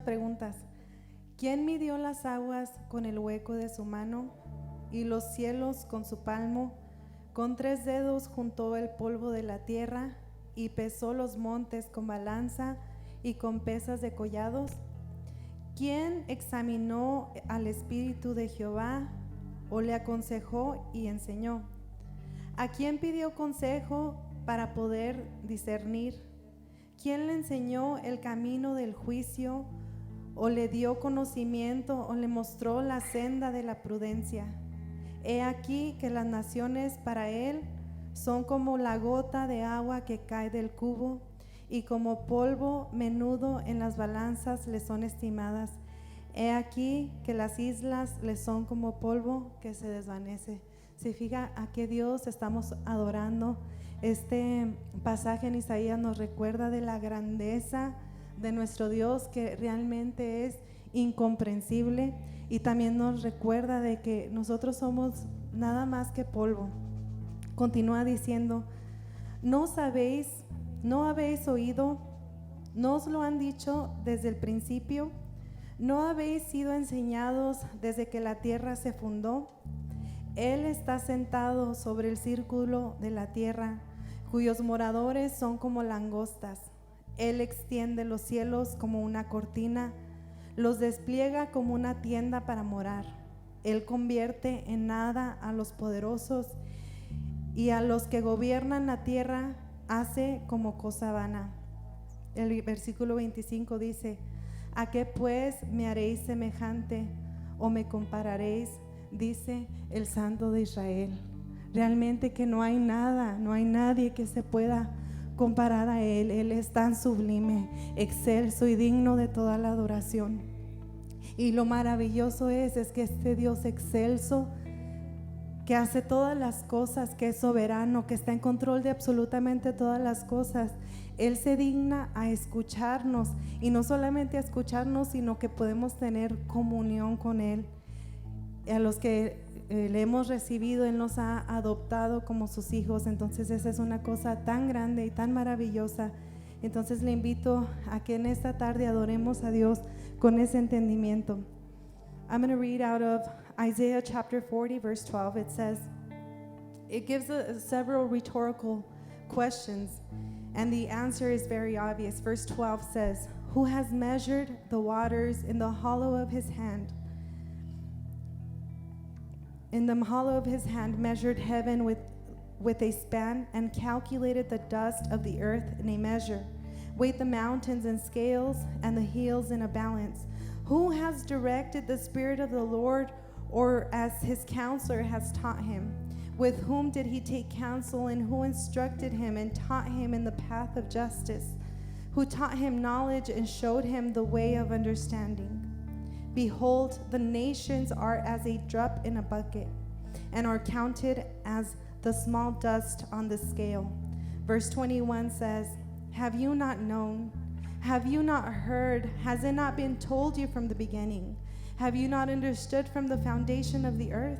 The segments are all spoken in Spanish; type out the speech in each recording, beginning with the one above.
preguntas. ¿Quién midió las aguas con el hueco de su mano y los cielos con su palmo? Con 3 dedos juntó el polvo de la tierra y pesó los montes con balanza y con pesas de collados. ¿Quién examinó al Espíritu de Jehová o le aconsejó y enseñó? ¿A quién pidió consejo para poder discernir? ¿Quién le enseñó el camino del juicio o le dio conocimiento o le mostró la senda de la prudencia? He aquí que las naciones para él son como la gota de agua que cae del cubo, y como polvo menudo en las balanzas le son estimadas. He aquí que las islas le son como polvo que se desvanece. Se fija a qué Dios estamos adorando. Este pasaje en Isaías nos recuerda de la grandeza de nuestro Dios, que realmente es incomprensible, y también nos recuerda de que nosotros somos nada más que polvo. Continúa diciendo: ¿no sabéis? ¿No habéis oído? ¿No os lo han dicho desde el principio? ¿No habéis sido enseñados desde que la tierra se fundó? Él está sentado sobre el círculo de la tierra, cuyos moradores son como langostas. Él extiende los cielos como una cortina, los despliega como una tienda para morar. Él convierte en nada a los poderosos, y a los que gobiernan la tierra hace como cosa vana. El versículo 25 dice: ¿a qué pues me haréis semejante o me compararéis? Dice el Santo de Israel. Realmente que no hay nada, no hay nadie que se pueda comparar a Él. Él es tan sublime, excelso y digno de toda la adoración. Y lo maravilloso es que este Dios excelso, que hace todas las cosas, que es soberano, que está en control de absolutamente todas las cosas, Él se digna a escucharnos, y no solamente a escucharnos, sino que podemos tener comunión con Él. A los que le hemos recibido, Él nos ha adoptado como sus hijos. Entonces esa es una cosa tan grande y tan maravillosa. Entonces le invito a que en esta tarde adoremos a Dios con ese entendimiento. I'm going to read out of Isaiah chapter 40 verse 12. It says, it gives several rhetorical questions, and the answer is very obvious. Verse 12 says, who has measured the waters in the hollow of his hand? In the hollow of his hand measured heaven with a span, and calculated the dust of the earth in a measure, weighed the mountains in scales and the hills in a balance. Who has directed the Spirit of the Lord, or as his counselor has taught him? With whom did he take counsel, and who instructed him and taught him in the path of justice? Who taught him knowledge and showed him the way of understanding? Behold, the nations are as a drop in a bucket, and are counted as the small dust on the scale. Verse 21 says, have you not known? Have you not heard? Has it not been told you from the beginning? Have you not understood from the foundation of the earth?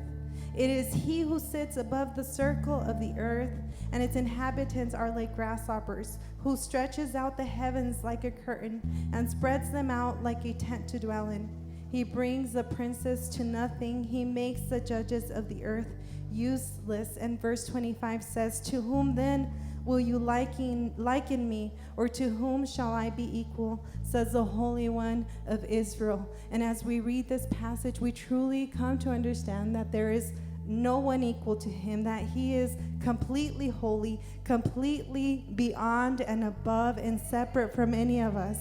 It is he who sits above the circle of the earth, and its inhabitants are like grasshoppers, who stretches out the heavens like a curtain, and spreads them out like a tent to dwell in. He brings the princes to nothing. He makes the judges of the earth useless. And verse 25 says, to whom then will you liken me, or to whom shall I be equal, says the Holy One of Israel. And as we read this passage, we truly come to understand that there is no one equal to him, that he is completely holy, completely beyond and above and separate from any of us.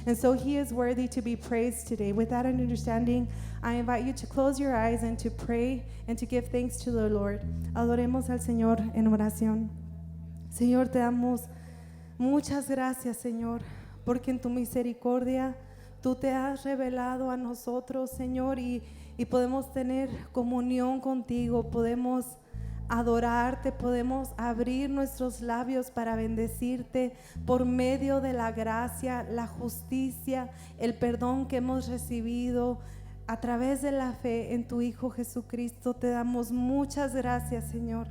And so he is worthy to be praised today. With that understanding, I invite you to close your eyes and to pray and to give thanks to the Lord. Adoremos al Señor en oración. Señor, te damos muchas gracias, Señor, porque en tu misericordia tú te has revelado a nosotros, Señor, y podemos tener comunión contigo, podemos adorarte, podemos abrir nuestros labios para bendecirte por medio de la gracia, la justicia, el perdón que hemos recibido a través de la fe en tu Hijo Jesucristo. Te damos muchas gracias, Señor.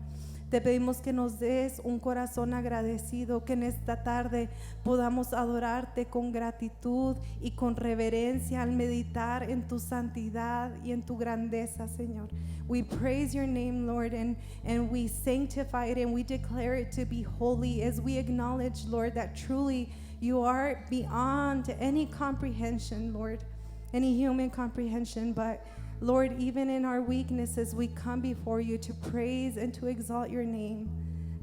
Te pedimos que nos des un corazón agradecido, que en esta tarde podamos adorarte con gratitud y con reverencia al meditar en tu santidad y en tu grandeza, Señor. We praise your name, Lord, and we sanctify it and we declare it to be holy as we acknowledge, Lord, that truly you are beyond any comprehension, Lord, any human comprehension, but Lord, even in our weaknesses, we come before you to praise and to exalt your name.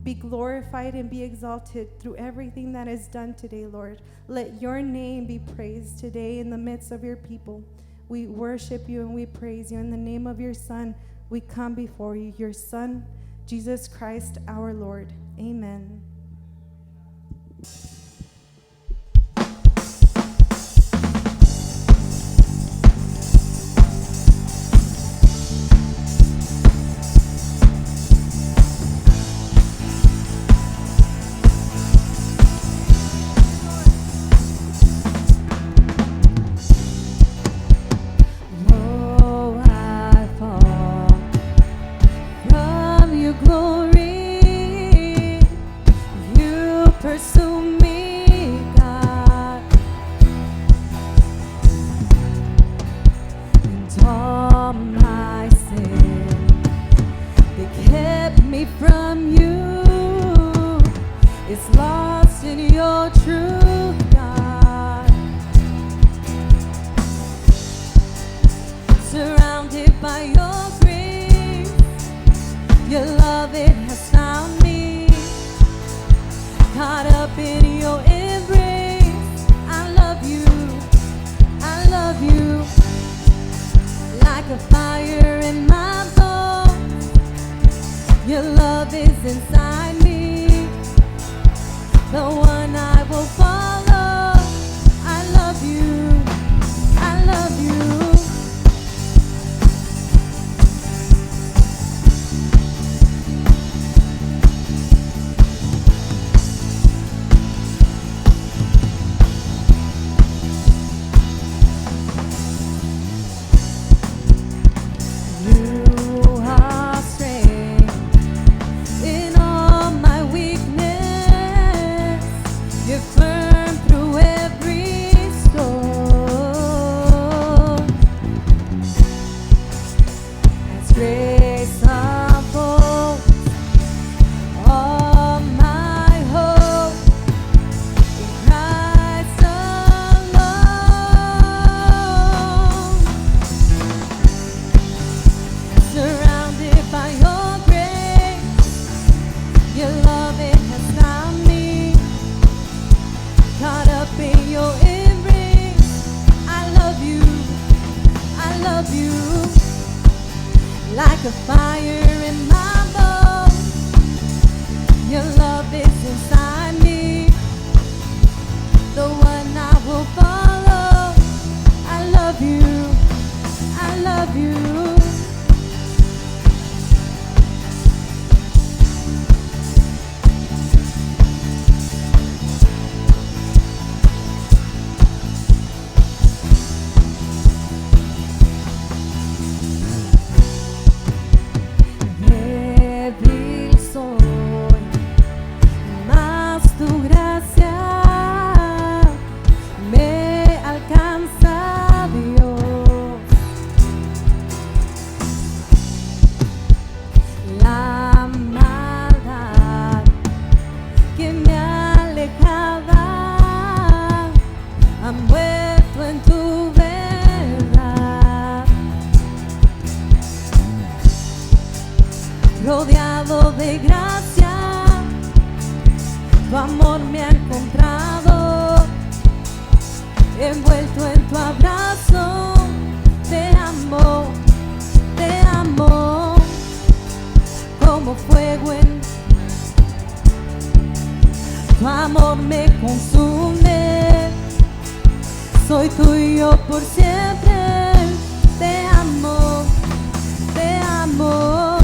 Be glorified and be exalted through everything that is done today, Lord. Let your name be praised today in the midst of your people. We worship you and we praise you. In the name of your Son, we come before you, your Son, Jesus Christ, our Lord. Amen. Rodeado de gracia, tu amor me ha encontrado, envuelto en tu abrazo. Te amo, como fuego en tu amor me consume. Soy tuyo por siempre. Te amo, te amo.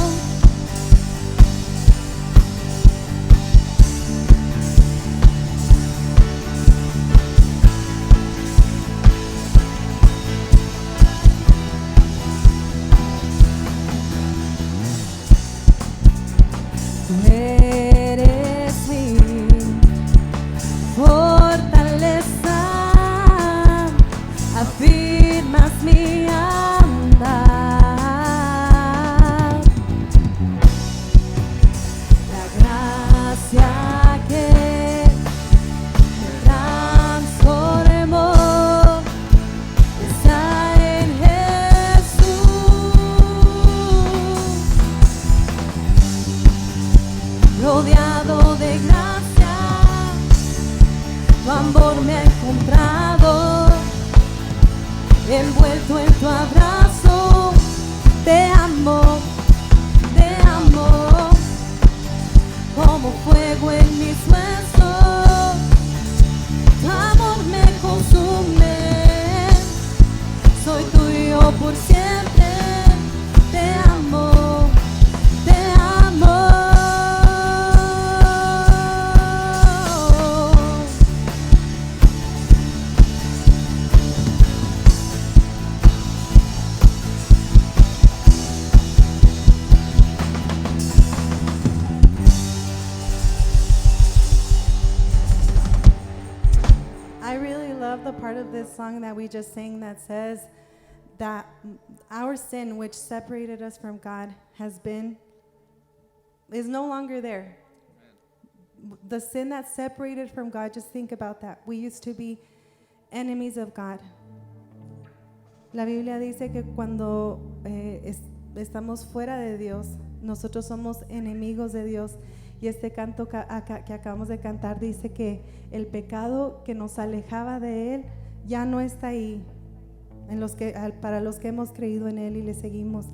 afirmas mi andar. La gracia que me transformó está en Jesús, rodeado de gracia, tu amor me ha encontrado, envuelto en tu abrazo. Te amo como fuego en mis huesos, tu amor me consume, soy tuyo por siempre. Te amo, te amo. I really love the part of this song that we just sang that says that our sin, which separated us from God, is no longer there. The sin that separated from God, just think about that. We used to be enemies of God. La Biblia dice que cuando estamos fuera de Dios, nosotros somos enemigos de Dios. Y este canto que acabamos de cantar dice que el pecado que nos alejaba de Él ya no está ahí. Para los que hemos creído en Él y le seguimos,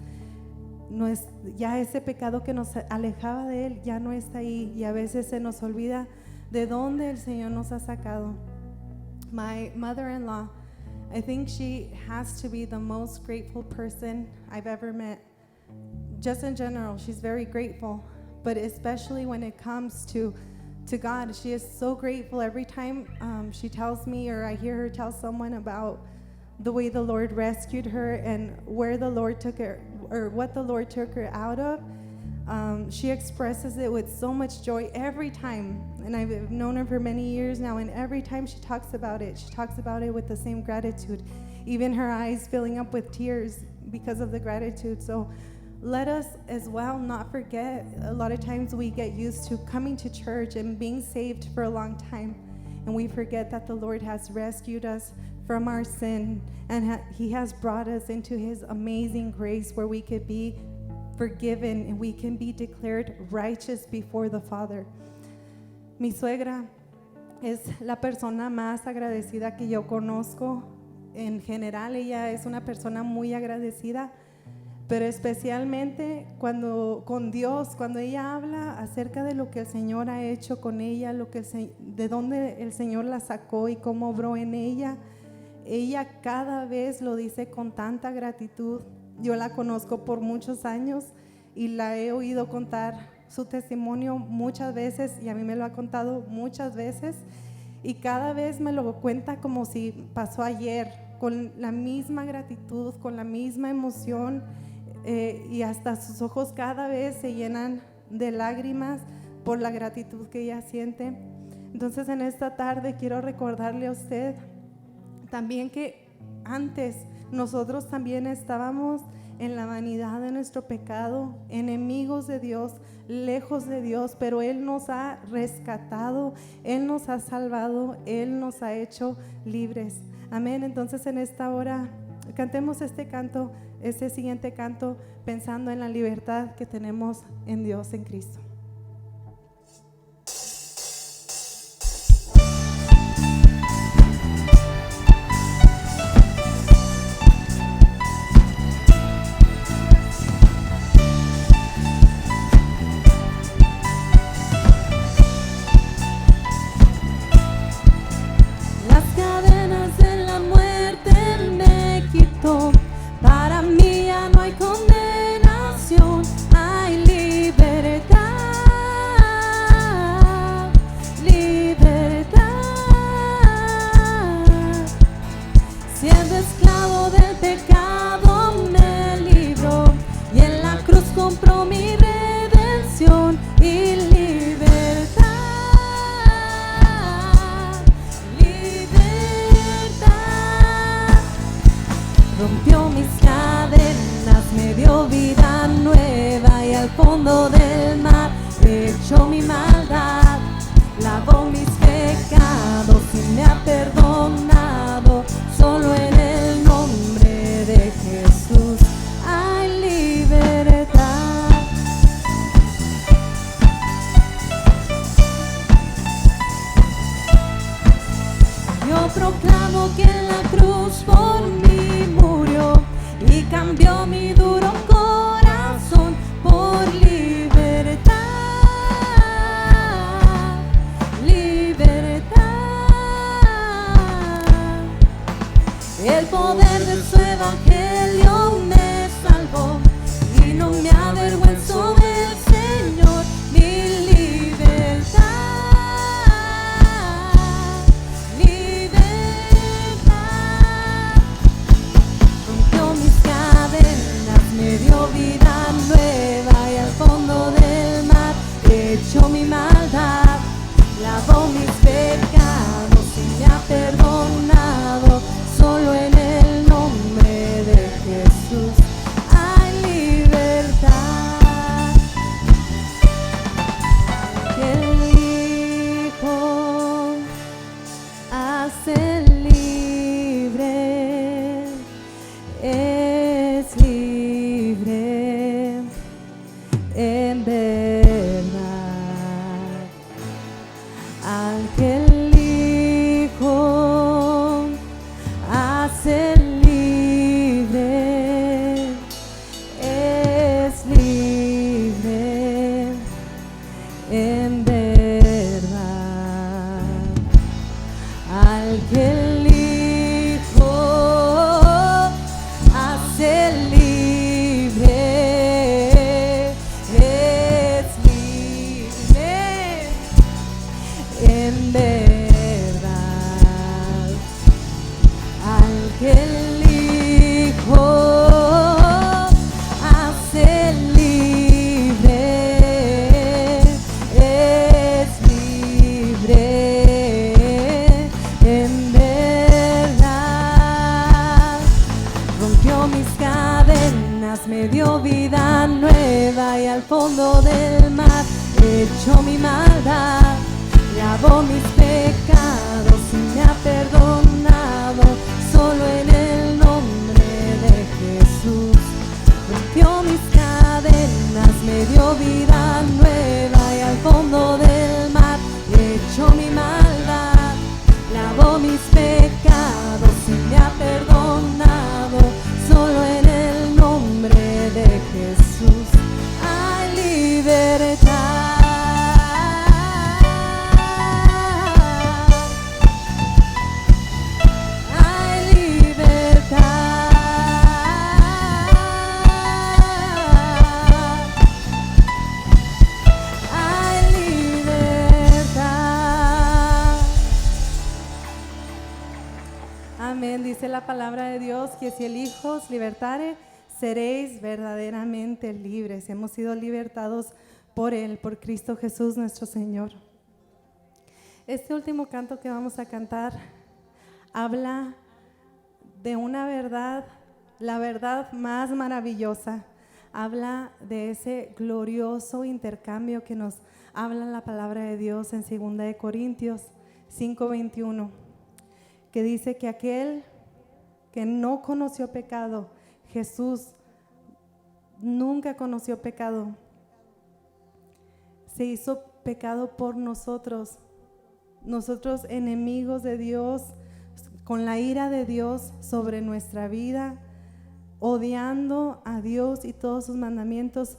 ya ese pecado que nos alejaba de Él ya no está ahí. Y a veces se nos olvida de dónde el Señor nos ha sacado. My mother-in-law, I think she has to be the most grateful person I've ever met. Just in general, she's very grateful. But especially when it comes to God, she is so grateful every time she tells me or I hear her tell someone about the way the Lord rescued her and where the Lord took her or what the Lord took her out of. She expresses it with so much joy every time. And I've known her for many years now, and every time she talks about it with the same gratitude, even her eyes filling up with tears because of the gratitude. So let us as well not forget, a lot of times we get used to coming to church and being saved for a long time, and we forget that the Lord has rescued us from our sin, and He has brought us into His amazing grace where we could be forgiven and we can be declared righteous before the Father. Mi suegra es la persona más agradecida que yo conozco. En general, ella es una persona muy agradecida. Pero especialmente con Dios, cuando ella habla acerca de lo que el Señor ha hecho con ella, de dónde el Señor la sacó y cómo obró en ella cada vez lo dice con tanta gratitud. Yo la conozco por muchos años y la he oído contar su testimonio muchas veces, y a mí me lo ha contado muchas veces, y cada vez me lo cuenta como si pasó ayer, con la misma gratitud, con la misma emoción. Y hasta sus ojos cada vez se llenan de lágrimas por la gratitud que ella siente. Entonces en esta tarde quiero recordarle a usted también que antes nosotros también estábamos en la vanidad de nuestro pecado, enemigos de Dios, lejos de Dios, pero Él nos ha rescatado, Él nos ha salvado, Él nos ha hecho libres. Amén. Entonces en esta hora cantemos este siguiente canto, pensando en la libertad que tenemos en Dios, en Cristo. Las cadenas de la muerte Él me quitó. Para mí ya no hay condenación, hay libertad, libertad. Siendo esclavo del pecado me libró, y en la cruz compró mi redención y libertad, libertad. rompió mis cadenas, me dio vida nueva y al fondo del mar echó mi maldad, lavó mis pecados y me ha perdonado. Solo en el nombre de Jesús hay libertad. Yo proclamo que en la cruz por mí murió y cambió mi duro corazón por libertad, libertad. El poder de su evangelio me salvó y no me avergüenzo del Señor, mi libertad, libertad. Rompió mis cadenas, me dio vida nueva y al fondo del mar echó mi maldad, lavó mis pecados y me ha perdonado. Solo en el nombre de Jesús hay libertad. El Hijo hace libre, es libre en verdad. Al que el Hijo hace libre, es libre en verdad. Al que el Hijo hace libre, es libre en verdad. Al que el Hijo hace libre, es libre en verdad. Rompió mis cadenas, me dio vida nueva y al fondo del mar echó mi maldad, lavó mis pecados y me ha perdonado. Solo en el nombre de Jesús rompió mis cadenas, me dio vida nueva y al fondo del mar echó mi maldad, lavó mis pecados y me ha perdonado. Solo en el nombre de Jesús hay libertad. Amén. Dice la palabra de Dios que si el Hijo os libertare, seréis verdaderamente libres. Hemos sido libertados por Él, por Cristo Jesús nuestro Señor. Este último canto que vamos a cantar habla de una verdad, la verdad más maravillosa. Habla de ese glorioso intercambio que nos habla la palabra de Dios en 2 de Corintios 5:21, que dice que aquel que no conoció pecado, Jesús nunca conoció pecado, se hizo pecado por nosotros, nosotros enemigos de Dios, con la ira de Dios sobre nuestra vida, odiando a Dios y todos sus mandamientos,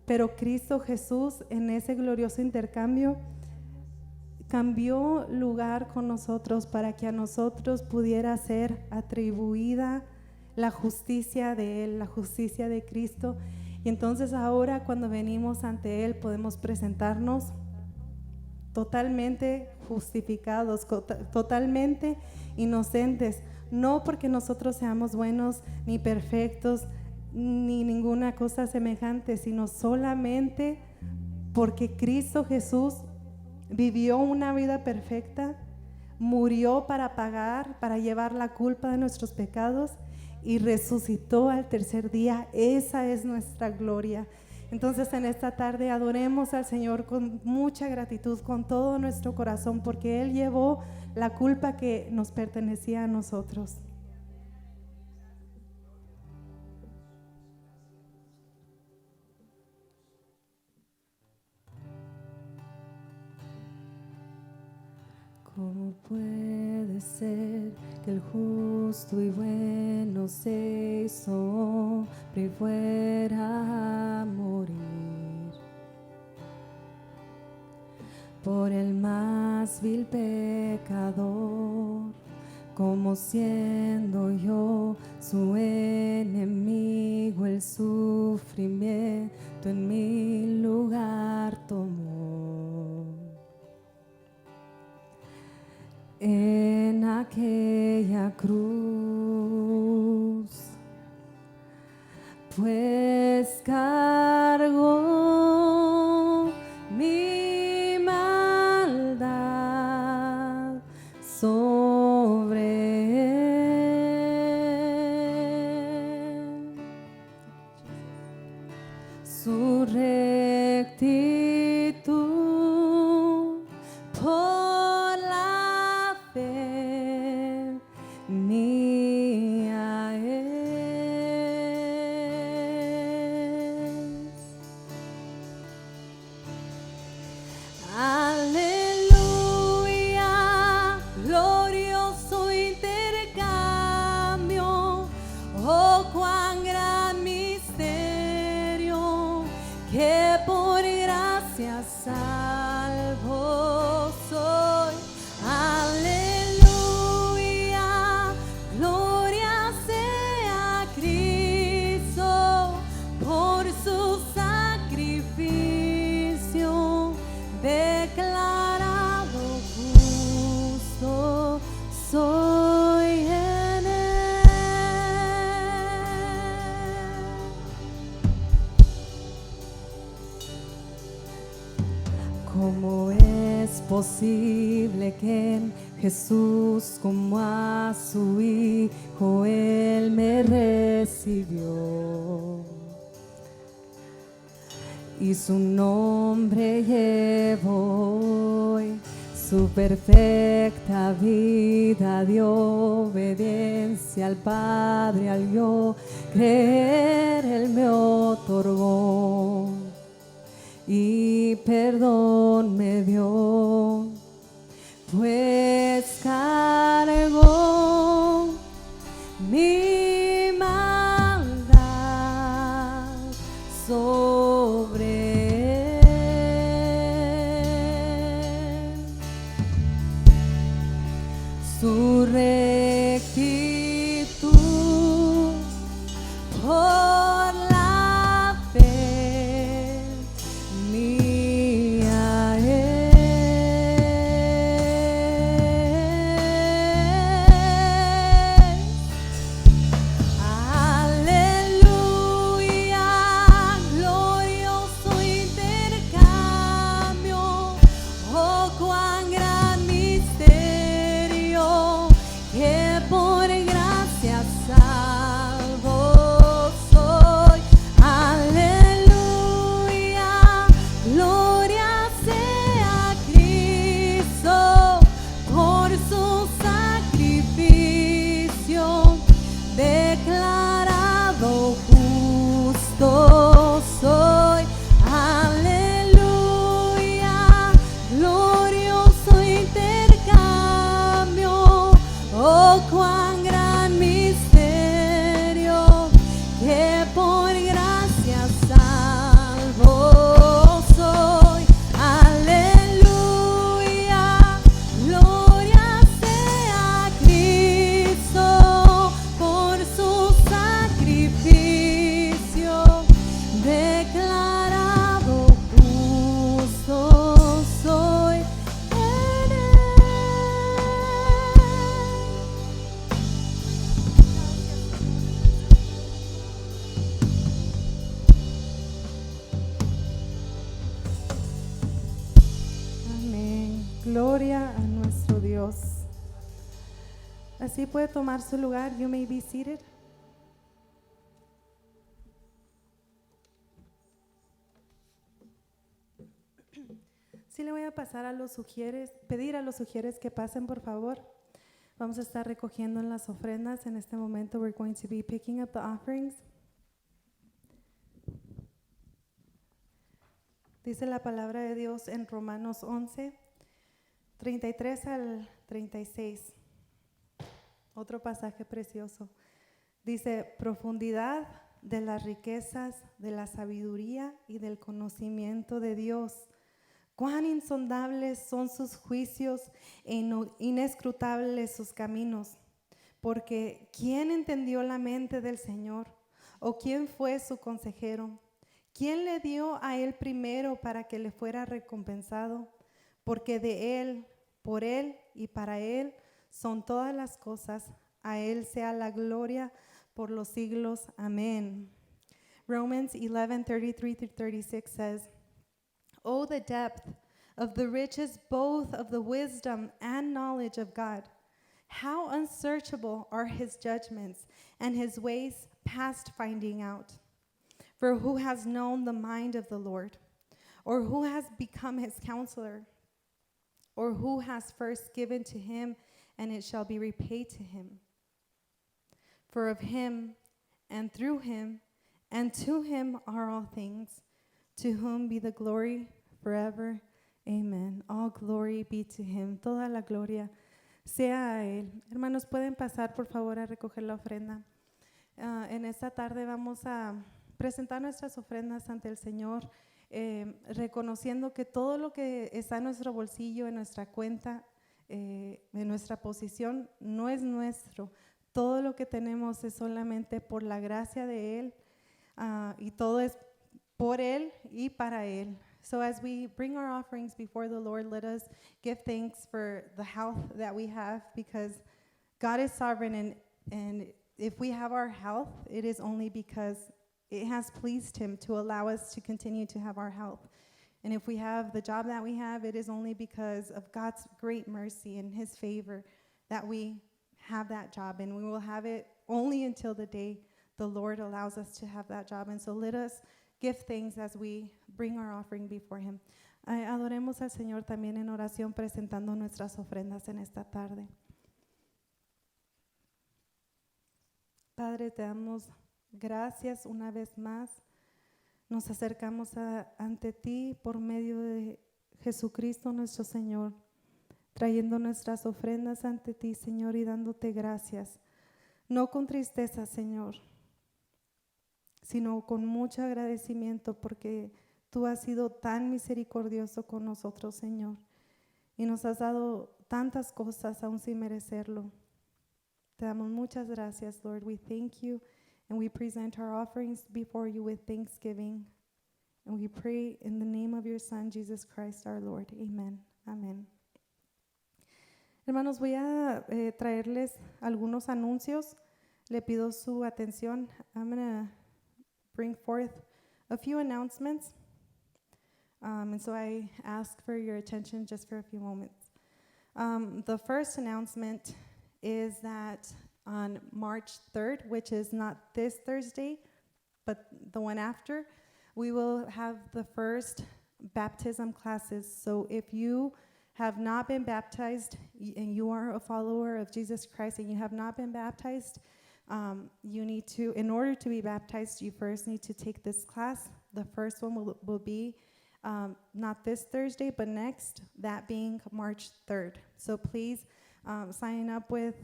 pero Cristo Jesús en ese glorioso intercambio cambió lugar con nosotros para que a nosotros pudiera ser atribuida la justicia de Él, la justicia de Cristo. Y entonces ahora cuando venimos ante Él podemos presentarnos totalmente justificados, totalmente inocentes, no porque nosotros seamos buenos ni perfectos ni ninguna cosa semejante, sino solamente porque Cristo Jesús vivió una vida perfecta, murió para pagar, para llevar la culpa de nuestros pecados y resucitó al tercer día. Esa es nuestra gloria. Entonces en esta tarde adoremos al Señor con mucha gratitud, con todo nuestro corazón, porque Él llevó la culpa que nos pertenecía a nosotros. ¿Cómo puede ser que el justo y bueno se hizo hombre y fuera a morir por el más vil pecador, como siendo yo su enemigo, el sufrimiento en mi lugar tomó? En aquella cruz, pues cargó mi maldad sobre él. Su rectitud por la fe mía es. Aleluya, glorioso intercambio, oh cuán gran misterio, que por gracia salvo soy. Aleluya, gloria sea Cristo, por su sacrificio declarado justo soy en él. ¿Cómo es posible que en Jesús, como a su Hijo, Él me recibió? Y su nombre llevo hoy, su perfecta vida de obediencia al Padre, al yo creer, Él me otorgó y perdón me dio, pues cargó mi maldad sobre él. Su rectitud por la fe mía es. Aleluya, glorioso intercambio, oh cuán gran misterio, que por gracia salvo soy. Aleluya, gloria sea Cristo, por su sacrificio declarado justo soy. Aleluya, glorioso intercambio, oh cuán gran misterio, que por gracia salvo soy. Aleluya, gloria sea Cristo, por su sacrificio declarado justo soy en él. Amén. Gloria a nuestro Dios. Así puede tomar su lugar. You may be seated. Sí le voy a pasar a los sugieres, pedir a los sugieres que pasen, por favor. Vamos a estar recogiendo en las ofrendas. En este momento, we're going to be picking up the offerings. Dice la palabra de Dios en Romanos 11, 33 al 36. Otro pasaje precioso. Dice, profundidad de las riquezas, de la sabiduría y del conocimiento de Dios. Cuán insondables son sus juicios e inescrutables sus caminos. Porque ¿quién entendió la mente del Señor? ¿O quién fue su consejero? ¿Quién le dio a él primero para que le fuera recompensado? Porque de él, por él y para él son todas las cosas. A él sea la gloria por los siglos. Amén. Romans 11:33-36 says, Oh, the depth of the riches both of the wisdom and knowledge of God. How unsearchable are his judgments and his ways past finding out. For who has known the mind of the Lord? Or who has become his counselor? Or who has first given to him, and it shall be repaid to him? For of him, and through him, and to him are all things, to whom be the glory forever. Amen. All glory be to him. Toda la gloria sea a él. Hermanos, pueden pasar por favor a recoger la ofrenda. En esta tarde vamos a presentar nuestras ofrendas ante el Señor, reconociendo que todo lo que está en nuestro bolsillo, en nuestra cuenta, en nuestra posición, no es nuestro. Todo lo que tenemos es solamente por la gracia de Él, y todo es por Él y para Él. So as we bring our offerings before the Lord, let us give thanks for the health that we have, because God is sovereign, and if we have our health, it is only because it has pleased him to allow us to continue to have our health. And if we have the job that we have, it is only because of God's great mercy and his favor that we have that job, and we will have it only until the day the Lord allows us to have that job. And so let us give thanks as we bring our offering before him. Adoremos al Señor también en oración, presentando nuestras ofrendas en esta tarde. Padre, te damos gracias una vez más. Nos acercamos ante ti por medio de Jesucristo nuestro Señor, trayendo nuestras ofrendas ante ti, Señor, y dándote gracias. No con tristeza, Señor, sino con mucho agradecimiento, porque tú has sido tan misericordioso con nosotros, Señor, y nos has dado tantas cosas aún sin merecerlo. Te damos muchas gracias, Lord. We thank you, and we present our offerings before you with thanksgiving. And we pray in the name of your Son, Jesus Christ, our Lord. Amen. Amen. Hermanos, voy a traerles algunos anuncios. Le pido su atención. I'm going to bring forth a few announcements. And so I ask for your attention just for a few moments. The first announcement is that on March 3rd, which is not this Thursday, but the one after, we will have the first baptism classes. So if you have not been baptized and you are a follower of Jesus Christ and you have not been baptized, you need to, in order to be baptized, you first need to take this class. The first one will be not this Thursday, but next, that being March 3rd. So please sign up with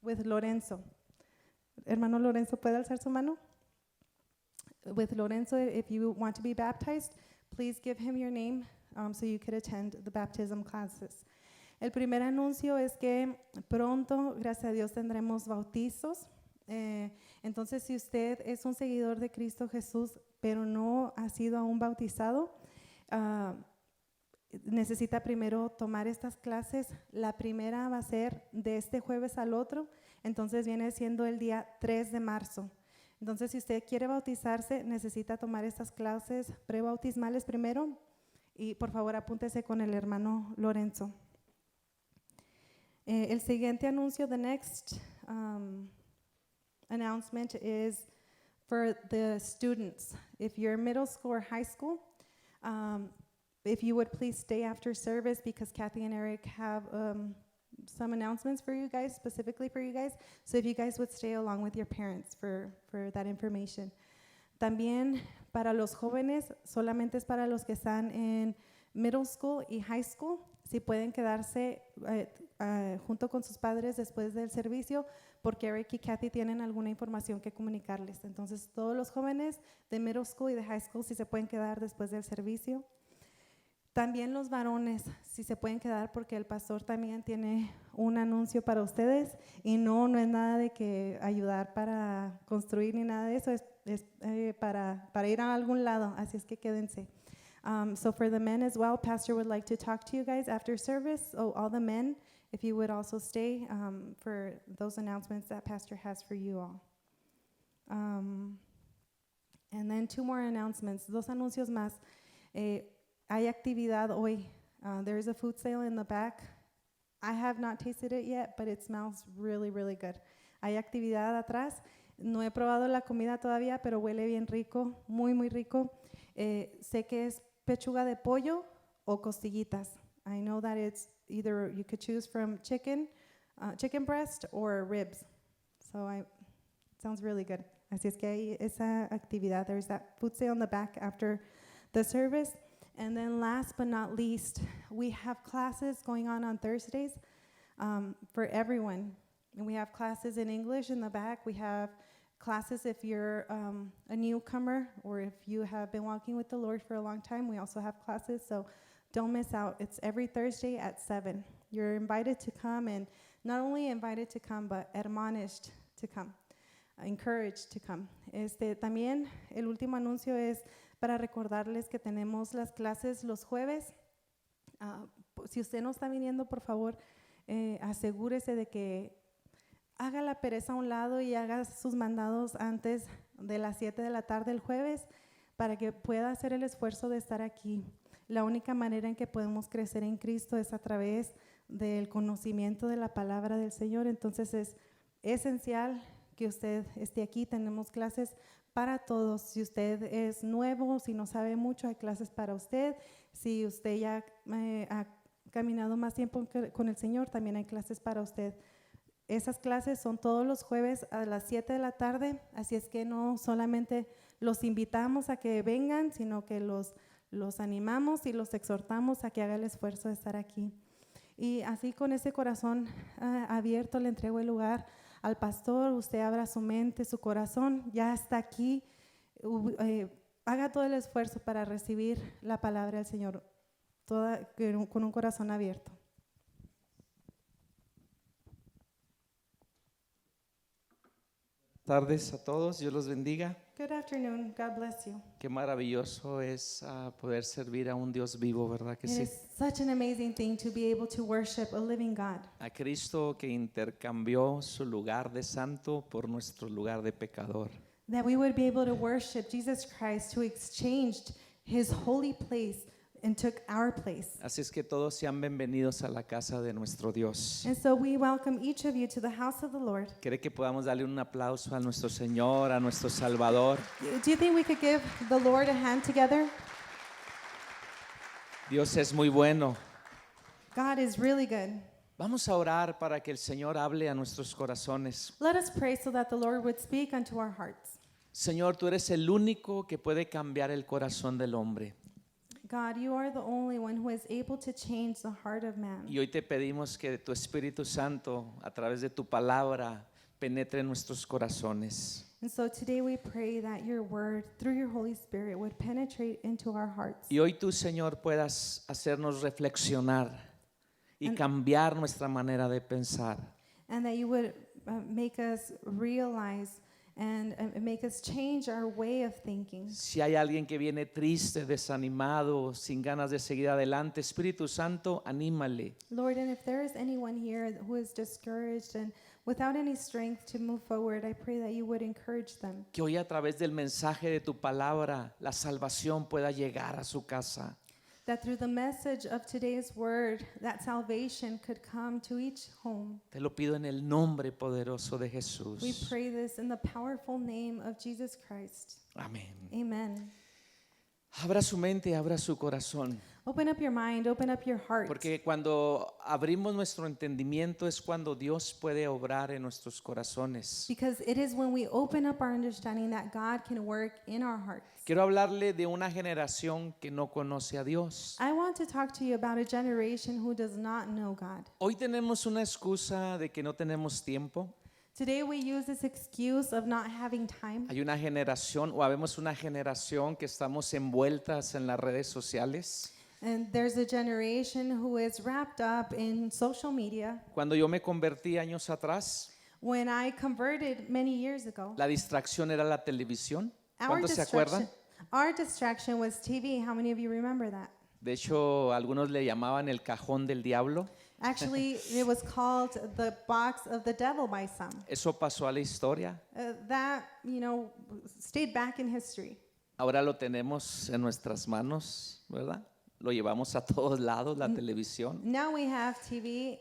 with Lorenzo. Hermano Lorenzo, ¿puede alzar su mano? With Lorenzo, if you want to be baptized, please give him your name so you could attend the baptism classes. El primer anuncio es que pronto, gracias a Dios, tendremos bautizos. Entonces, si usted es un seguidor de Cristo Jesús, pero no ha sido aún bautizado, necesita primero tomar estas clases. La primera va a ser de este jueves al otro, entonces viene siendo el día 3 de marzo. Entonces, si usted quiere bautizarse, necesita tomar estas clases prebautismales primero, y por favor apúntese con el hermano Lorenzo. El siguiente anuncio, the next announcement is for the students. If you're middle school or high school, If you would please stay after service because Kathy and Eric have some announcements for you guys, specifically for you guys. So if you guys would stay along with your parents for that information. También para los jóvenes, solamente es para los que están en middle school y high school. Si pueden quedarse junto con sus padres después del servicio, porque Eric y Kathy tienen alguna información que comunicarles. Entonces, todos los jóvenes de middle school y de high school, si se pueden quedar después del servicio. También los varones, si se pueden quedar, porque el pastor también tiene un anuncio para ustedes. Y no es nada de que ayudar para construir ni nada de eso, es para ir a algún lado. Así es que quédense. So for the men as well, Pastor would like to talk to you guys after service. Oh, all the men, if you would also stay for those announcements that Pastor has for you all. And then 2 more announcements, 2 anuncios más. Hay actividad hoy. There is a food sale in the back. I have not tasted it yet, but it smells really, really good. Hay actividad atrás. No he probado la comida todavía, pero huele bien rico, muy, muy rico. Sé que es pechuga de pollo o costillitas. I know that it's either you could choose from chicken breast or ribs. So it sounds really good. Así es que hay esa actividad. There's that food sale in the back after the service. And then last but not least, we have classes going on Thursdays for everyone. And we have classes in English in the back. We have classes if you're a newcomer or if you have been walking with the Lord for a long time. We also have classes, so don't miss out. It's every Thursday at 7. You're invited to come, and not only invited to come, but admonished to come, encouraged to come. También el último anuncio es para recordarles que tenemos las clases los jueves. Si usted no está viniendo, por favor, asegúrese de que haga la pereza a un lado y haga sus mandados antes de las 7 de la tarde el jueves para que pueda hacer el esfuerzo de estar aquí. La única manera en que podemos crecer en Cristo es a través del conocimiento de la palabra del Señor. Entonces es esencial que usted esté aquí. Tenemos clases para todos. Si usted es nuevo, si no sabe mucho, hay clases para usted. Si usted ya ha caminado más tiempo con el Señor, también hay clases para usted. Esas clases son todos los jueves a las 7 de la tarde, así es que no solamente los invitamos a que vengan, sino que los animamos y los exhortamos a que haga el esfuerzo de estar aquí. Y así con ese corazón abierto le entrego el lugar al pastor. Usted abra su mente, su corazón, ya está aquí. Haga todo el esfuerzo para recibir la palabra del Señor con un corazón abierto. Tardes a todos, Dios los bendiga. Good afternoon, God bless you. Qué maravilloso es poder servir a un Dios vivo, ¿verdad que It sí? is such an amazing thing to be able to worship a living God. A Cristo que intercambió su lugar de santo por nuestro lugar de pecador. That we would be able to worship Jesus Christ who exchanged his holy place and took our place. Así es que todos sean bienvenidos a la casa de nuestro Dios. And so we welcome each of you to the house of the Lord. ¿Cree que podamos darle un aplauso a nuestro Señor, a nuestro Salvador? Do you think we could give the Lord a hand together? Dios es muy bueno. God is really good. Vamos a orar para que el Señor hable a nuestros corazones. Let us pray so that the Lord would speak unto our hearts. Señor, tú eres el único que puede cambiar el corazón del hombre. God, you are the only one who is able to change the heart of man. Y hoy te pedimos que tu Espíritu Santo, a través de tu palabra, penetre en nuestros corazones. And so today we pray that your word, through your Holy Spirit, would penetrate into our hearts. Y hoy tú, Señor, puedas hacernos reflexionar y cambiar nuestra manera de pensar. And that you would make us realize and make us change our way of thinking. Si hay alguien que viene triste, desanimado, sin ganas de seguir adelante, Espíritu Santo, anímale. Lord, and if there is anyone here who is discouraged and without any strength to move forward, I pray that you would encourage them. Que hoy a través del mensaje de tu palabra, la salvación pueda llegar a su casa. That through the message of today's word, that salvation could come to each home. Te lo pido en el nombre poderoso de Jesús. We pray this in the powerful name of Jesus Christ. Amén. Amen. Abra su mente, abra su corazón. Open up your mind, open up your heart. Porque cuando abrimos nuestro entendimiento es cuando Dios puede obrar en nuestros corazones. Because it is when we open up our understanding that God can work in our hearts. Quiero hablarle de una generación que no conoce a Dios. I want to talk to you about a generation who does not know God. Hoy tenemos una excusa de que no tenemos tiempo. Today we use this excuse of not having time. Hay una generación o habemos una generación que estamos envueltas en las redes sociales. And there's a generation who is wrapped up in social media. Cuando yo me convertí años atrás, When I converted many years ago, la distracción era la televisión. our ¿Cuántos se acuerdan? distraction was TV. How many of you remember that? De hecho, algunos le llamaban el cajón del diablo. Actually, it was called the box of the devil by some. Eso pasó a la historia. That, stayed back in history. Ahora lo tenemos en nuestras manos, ¿verdad? Lo llevamos a todos lados, la televisión. Now we have TV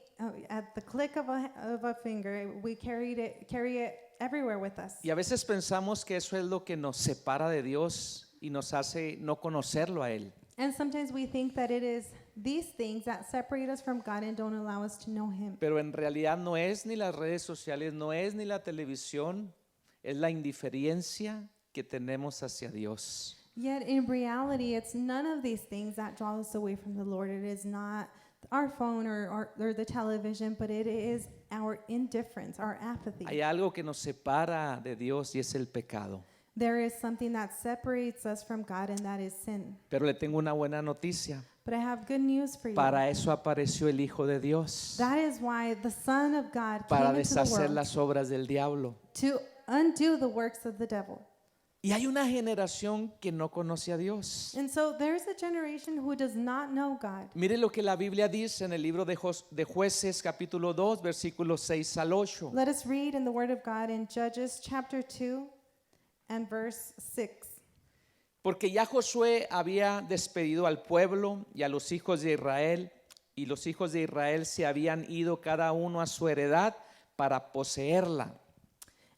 at the click of a finger. We carry it everywhere with us. Y a veces pensamos que eso es lo que nos separa de Dios y nos hace no conocerlo a Él. And sometimes we think that it is these things that separate us from God and don't allow us to know Him. Pero en realidad no es ni las redes sociales, no es ni la televisión, es la indiferencia que tenemos hacia Dios. Yet in reality, it's none of these things that draw us away from the Lord. It is not our phone or the television, but it is our indifference, our apathy. Hay algo que nos separa de Dios y es el pecado. There is something that separates us from God, and that is sin. Pero le tengo una buena noticia. But I have good news for you. Para eso apareció el Hijo de Dios. That is why the Son of God Para came into the deshacer world las obras del diablo. to undo the works of the devil. Y hay una generación que no conoce a Dios. And so there's a generation who does not know God. Mire lo que la Biblia dice en el libro de Jueces capítulo 2 versículos 6 al 8. Let us read in the Word of God in Judges chapter 2 and verse 6. Porque ya Josué había despedido al pueblo y a los hijos de Israel, y los hijos de Israel se habían ido cada uno a su heredad para poseerla.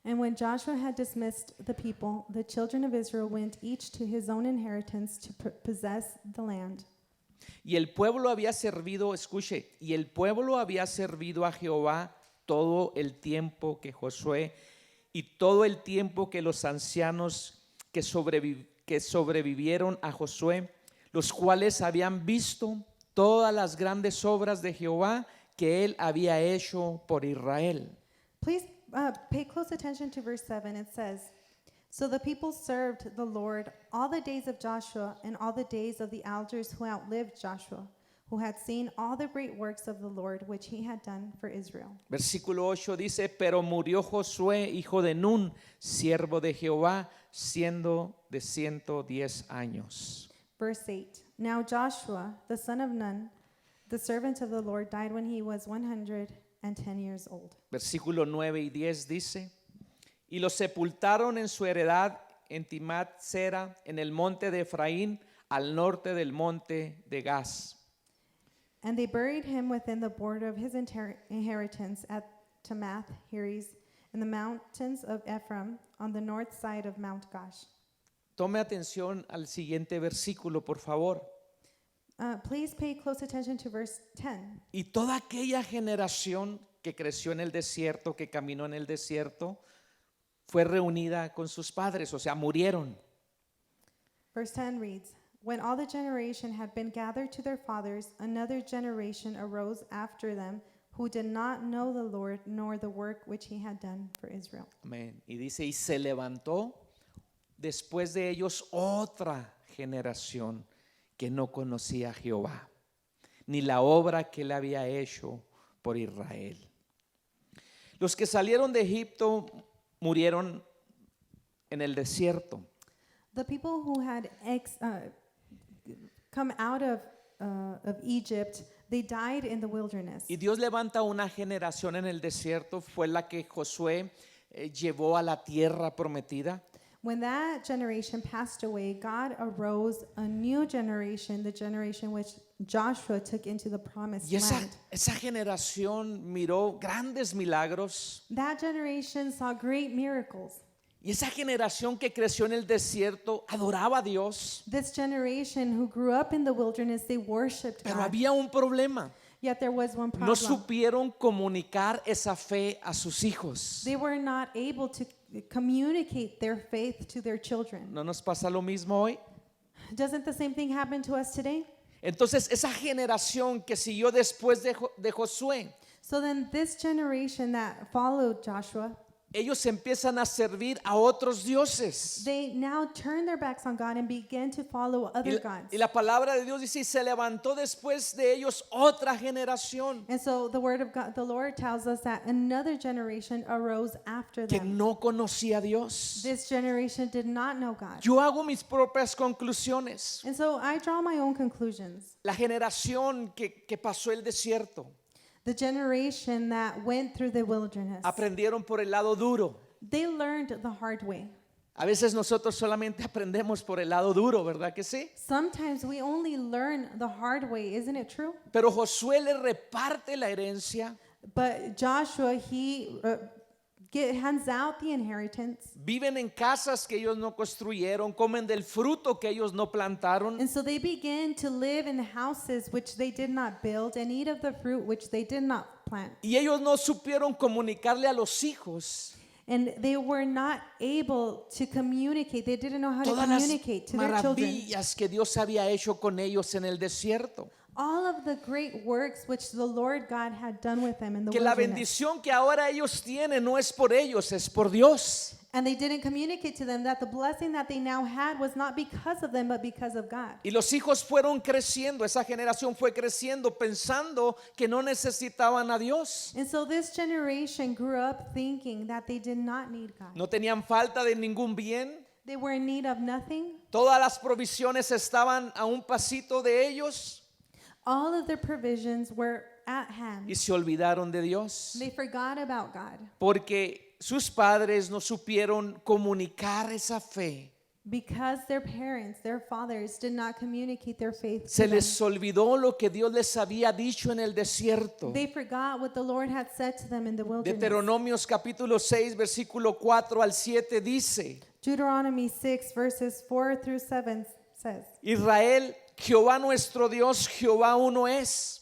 And when Joshua had dismissed the people, the children of Israel went each to his own inheritance to possess the land. Y el pueblo había servido, escuche, y el pueblo había servido a Jehová todo el tiempo que Josué y todo el tiempo que los ancianos que sobrevivieron a Josué, los cuales habían visto todas las grandes obras de Jehová que él había hecho por Israel. Please pay close attention to verse 7. It says, So the people served the Lord all the days of Joshua and all the days of the elders who outlived Joshua, who had seen all the great works of the Lord which he had done for Israel. Versículo 8 dice, pero murió Josué, hijo de Nun, siervo de Jehová, siendo de 110 años. Verse 8. Now Joshua, the son of Nun, the servant of the Lord, died when he was 110 years old. Versículo 9 y 10 dice, y los sepultaron en su heredad en Timat Sera, en el monte de Efraín, al norte del monte de Gaz. And they buried him within the border of his inheritance at Tamath Heres, in the mountains of Ephraim, on the north side of Mount Gash. Tome atención al siguiente versículo, por favor. Please pay close attention to verse 10. Y toda aquella generación que creció en el desierto, que caminó en el desierto, fue reunida con sus padres, o sea, murieron. Verse 10 reads, When all the generation had been gathered to their fathers, another generation arose after them who did not know the Lord nor the work which he had done for Israel. Amén. Y dice, y se levantó después de ellos otra generación que no conocía a Jehová, ni la obra que él había hecho por Israel. Los que salieron de Egipto murieron en el desierto. The people who had come out of Egypt, they died in the wilderness. Y Dios levanta una generación en el desierto, fue la que Josué llevó a la tierra prometida. When that generation passed away, God arose a new generation, the generation which Joshua took into the promised Y land. esa generación miró grandes milagros. That generation saw great miracles. Y esa generación que creció en el desierto adoraba a Dios, This generation who grew up in the wilderness, they worshipped pero God. había un problema. Yet there was one No problem. supieron comunicar esa fe a sus hijos. They were not able to communicate their faith to their children. ¿No nos pasa lo mismo hoy? Doesn't the same thing happen to us today? Entonces esa generación que siguió después de Josué, So then this generation that followed Joshua, ellos empiezan a servir a otros dioses. they now turn their backs on God and begin to follow other gods. Y la palabra de Dios dice, y se levantó después de ellos otra generación And so the word of God, the Lord tells us that another generation arose after que them. no conocía a Dios. This generation did not know God. Yo hago mis propias conclusiones. And so I draw my own conclusions. La generación que pasó el desierto, The generation that went through the wilderness, aprendieron por el lado duro. they learned the hard way. A veces nosotros solamente aprendemos por el lado duro, ¿verdad que sí? Sometimes we only learn the hard way, isn't it true? Pero Josué le reparte la herencia, But Joshua, he hands out the inheritance. viven en casas que ellos no construyeron, comen del fruto que ellos no plantaron. And so they begin to live in houses which they did not build and eat of the fruit which they did not plant. Y ellos no supieron comunicarle a los hijos And they were not able to communicate. They didn't know how to todas las communicate to their children. maravillas que Dios había hecho con ellos en el desierto. All of the great works which the Lord God had done with them in the Que la wilderness. bendición que ahora ellos tienen no es por ellos, es por Dios. And they didn't communicate to them that the blessing that they now had was not because of them, but because of God. Y los hijos fueron creciendo, esa generación fue creciendo pensando que no necesitaban a Dios. And so this generation grew up thinking that they did not need God. No tenían falta de ningún bien. They were in need of nothing. Todas las provisiones estaban a un pasito de ellos All of their provisions were at hand. y se olvidaron de Dios. They forgot about God Porque sus padres no supieron comunicar esa fe. because their parents, their fathers, did not communicate their faith to Se them. les olvidó lo que Dios les había dicho en el desierto. They forgot what the Lord had said to them in the wilderness. Deuteronomios capítulo 6, versículo 4 al 7 dice: Deuteronomy 6 verses 4 through 7 says, Israel, Jehová nuestro Dios, Jehová uno es.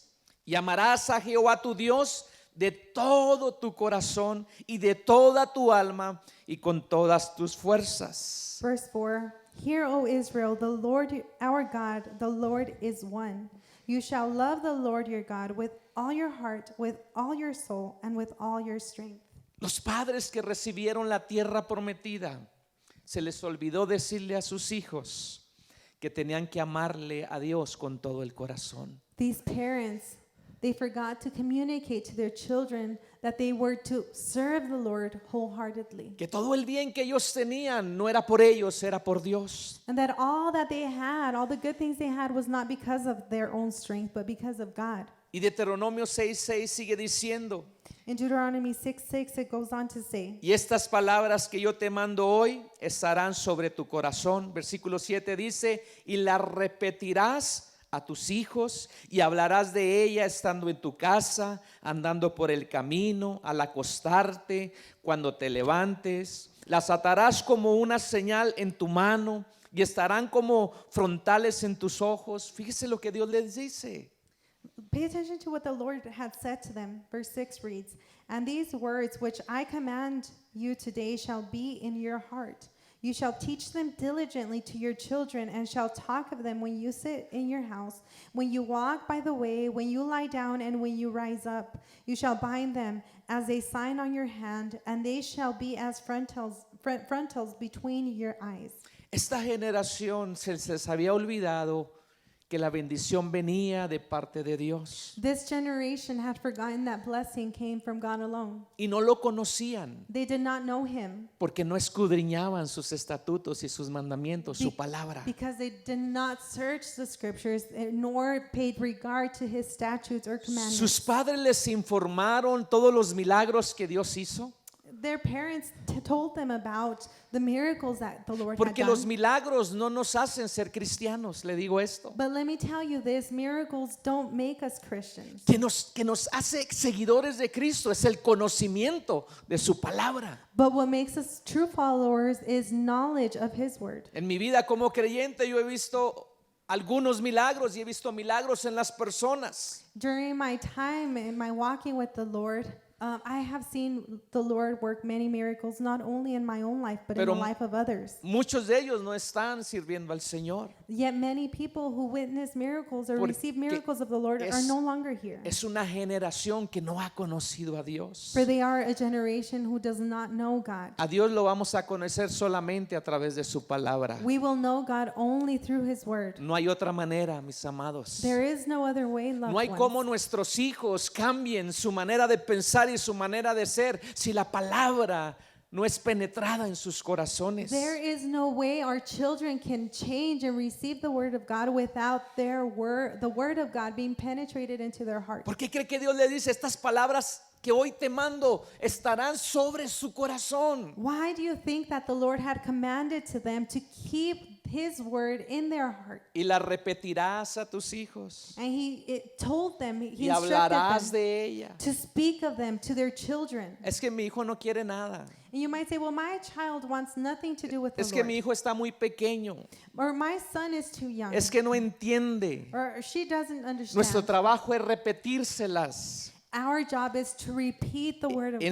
Y amarás a Jehová tu Dios de todo tu corazón y de toda tu alma y con todas tus fuerzas. Verse 4, Hear, O Israel, the Lord our God, the Lord is one. You shall love the Lord your God with all your heart, with all your soul, and with all your strength. Los padres que recibieron la tierra prometida, se les olvidó decirle a sus hijos que tenían que amarle a Dios con todo el corazón. These parents, they forgot to communicate to their children that they were to serve the Lord wholeheartedly. Que todo el bien que ellos tenían no era por ellos, era por Dios. And that all that they had, all the good things they had, was not because of their own strength, but because of God. Y Deuteronomio 6:6 sigue diciendo: In Deuteronomy 6:6, it goes on to say, Y estas palabras que yo te mando hoy estarán sobre tu corazón. Versículo 7 dice: Y las repetirás a tus hijos y hablarás de ella estando en tu casa, andando por el camino, al acostarte, cuando te levantes. Las atarás como una señal en tu mano y estarán como frontales en tus ojos. Fíjese lo que Dios les dice. Pay attention to what the Lord had said to them. Verse 6 reads, And these words which I command you today shall be in your heart. You shall teach them diligently to your children, and shall talk of them when you sit in your house, when you walk by the way, when you lie down, and when you rise up. You shall bind them as a sign on your hand, and they shall be as frontals between your eyes. Esta generación se les había olvidado que la bendición venía de parte de Dios This generation had forgotten that blessing came from God alone. y no lo conocían They did not know him porque no escudriñaban sus estatutos y sus mandamientos, su palabra. because they did not search the scriptures nor paid regard to his statutes or commandments. Sus padres les informaron todos los milagros que Dios hizo. their parents told them about the miracles that the Lord had Porque los done. milagros no nos hacen ser cristianos, le digo esto. But let me tell you this, miracles don't make us Christians. Que nos hace seguidores de Cristo es el conocimiento de su palabra. But what makes us true followers is knowledge of His word. En mi vida como creyente yo he visto algunos milagros y he visto milagros en las personas. During my time in my walking with the Lord, I have seen the Lord work many miracles, not only in my own life, but in Pero the life of others. Muchos de ellos no están sirviendo al Señor. Yet many people who witness miracles or Porque receive miracles of the Lord are no longer here. Es una generación que no ha conocido a Dios. For they are a generation who does not know God. A Dios lo vamos a conocer solamente a través de su palabra. We will know God only through His word. No hay otra manera, mis amados. There is no other way, loved No hay ones. cómo nuestros hijos cambien su manera de pensar y su manera de ser si la palabra no es penetrada en sus corazones. There is no way our children can change and receive the word of God without their word, the word of God being penetrated into their heart. ¿Por qué cree que Dios le dice estas palabras que hoy te mando estarán sobre su corazón? Why do you think that the Lord had commanded to them to keep His word in their heart? Y la repetirás a tus hijos And He told them, He y instructed hablarás them de ella. to speak of them to their children. Es que mi hijo no quiere nada. And you might say, well, my child wants nothing to do with the Es que mi Lord. hijo está muy pequeño. Or my son is too young. Es que no entiende. Or she doesn't Nuestro understand. trabajo es repetírselas, Our job is to repeat the word of God.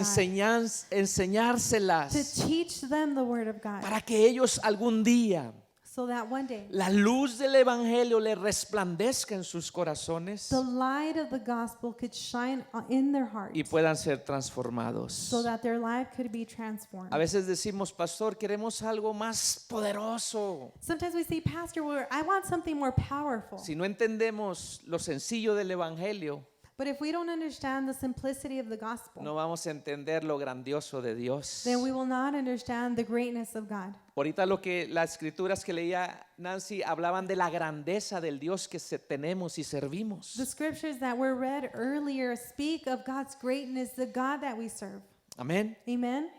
enseñárselas To teach them the word of God. para que ellos algún día So that one day, la luz del evangelio le resplandezca en sus corazones the light of the gospel could shine in their hearts. y puedan ser transformados. So that their life could be transformed. A veces decimos, pastor, queremos algo más poderoso. Sometimes we say, Pastor, I want something more powerful. Si no entendemos lo sencillo del evangelio, But if we don't understand the simplicity of the gospel, no vamos a entender lo grandioso de Dios. then we will not understand the greatness of God. Ahorita las escrituras que leía Nancy hablaban de la grandeza del Dios que tenemos y servimos. The scriptures that were read earlier speak of God's greatness, the God that we serve. Amén. Amen?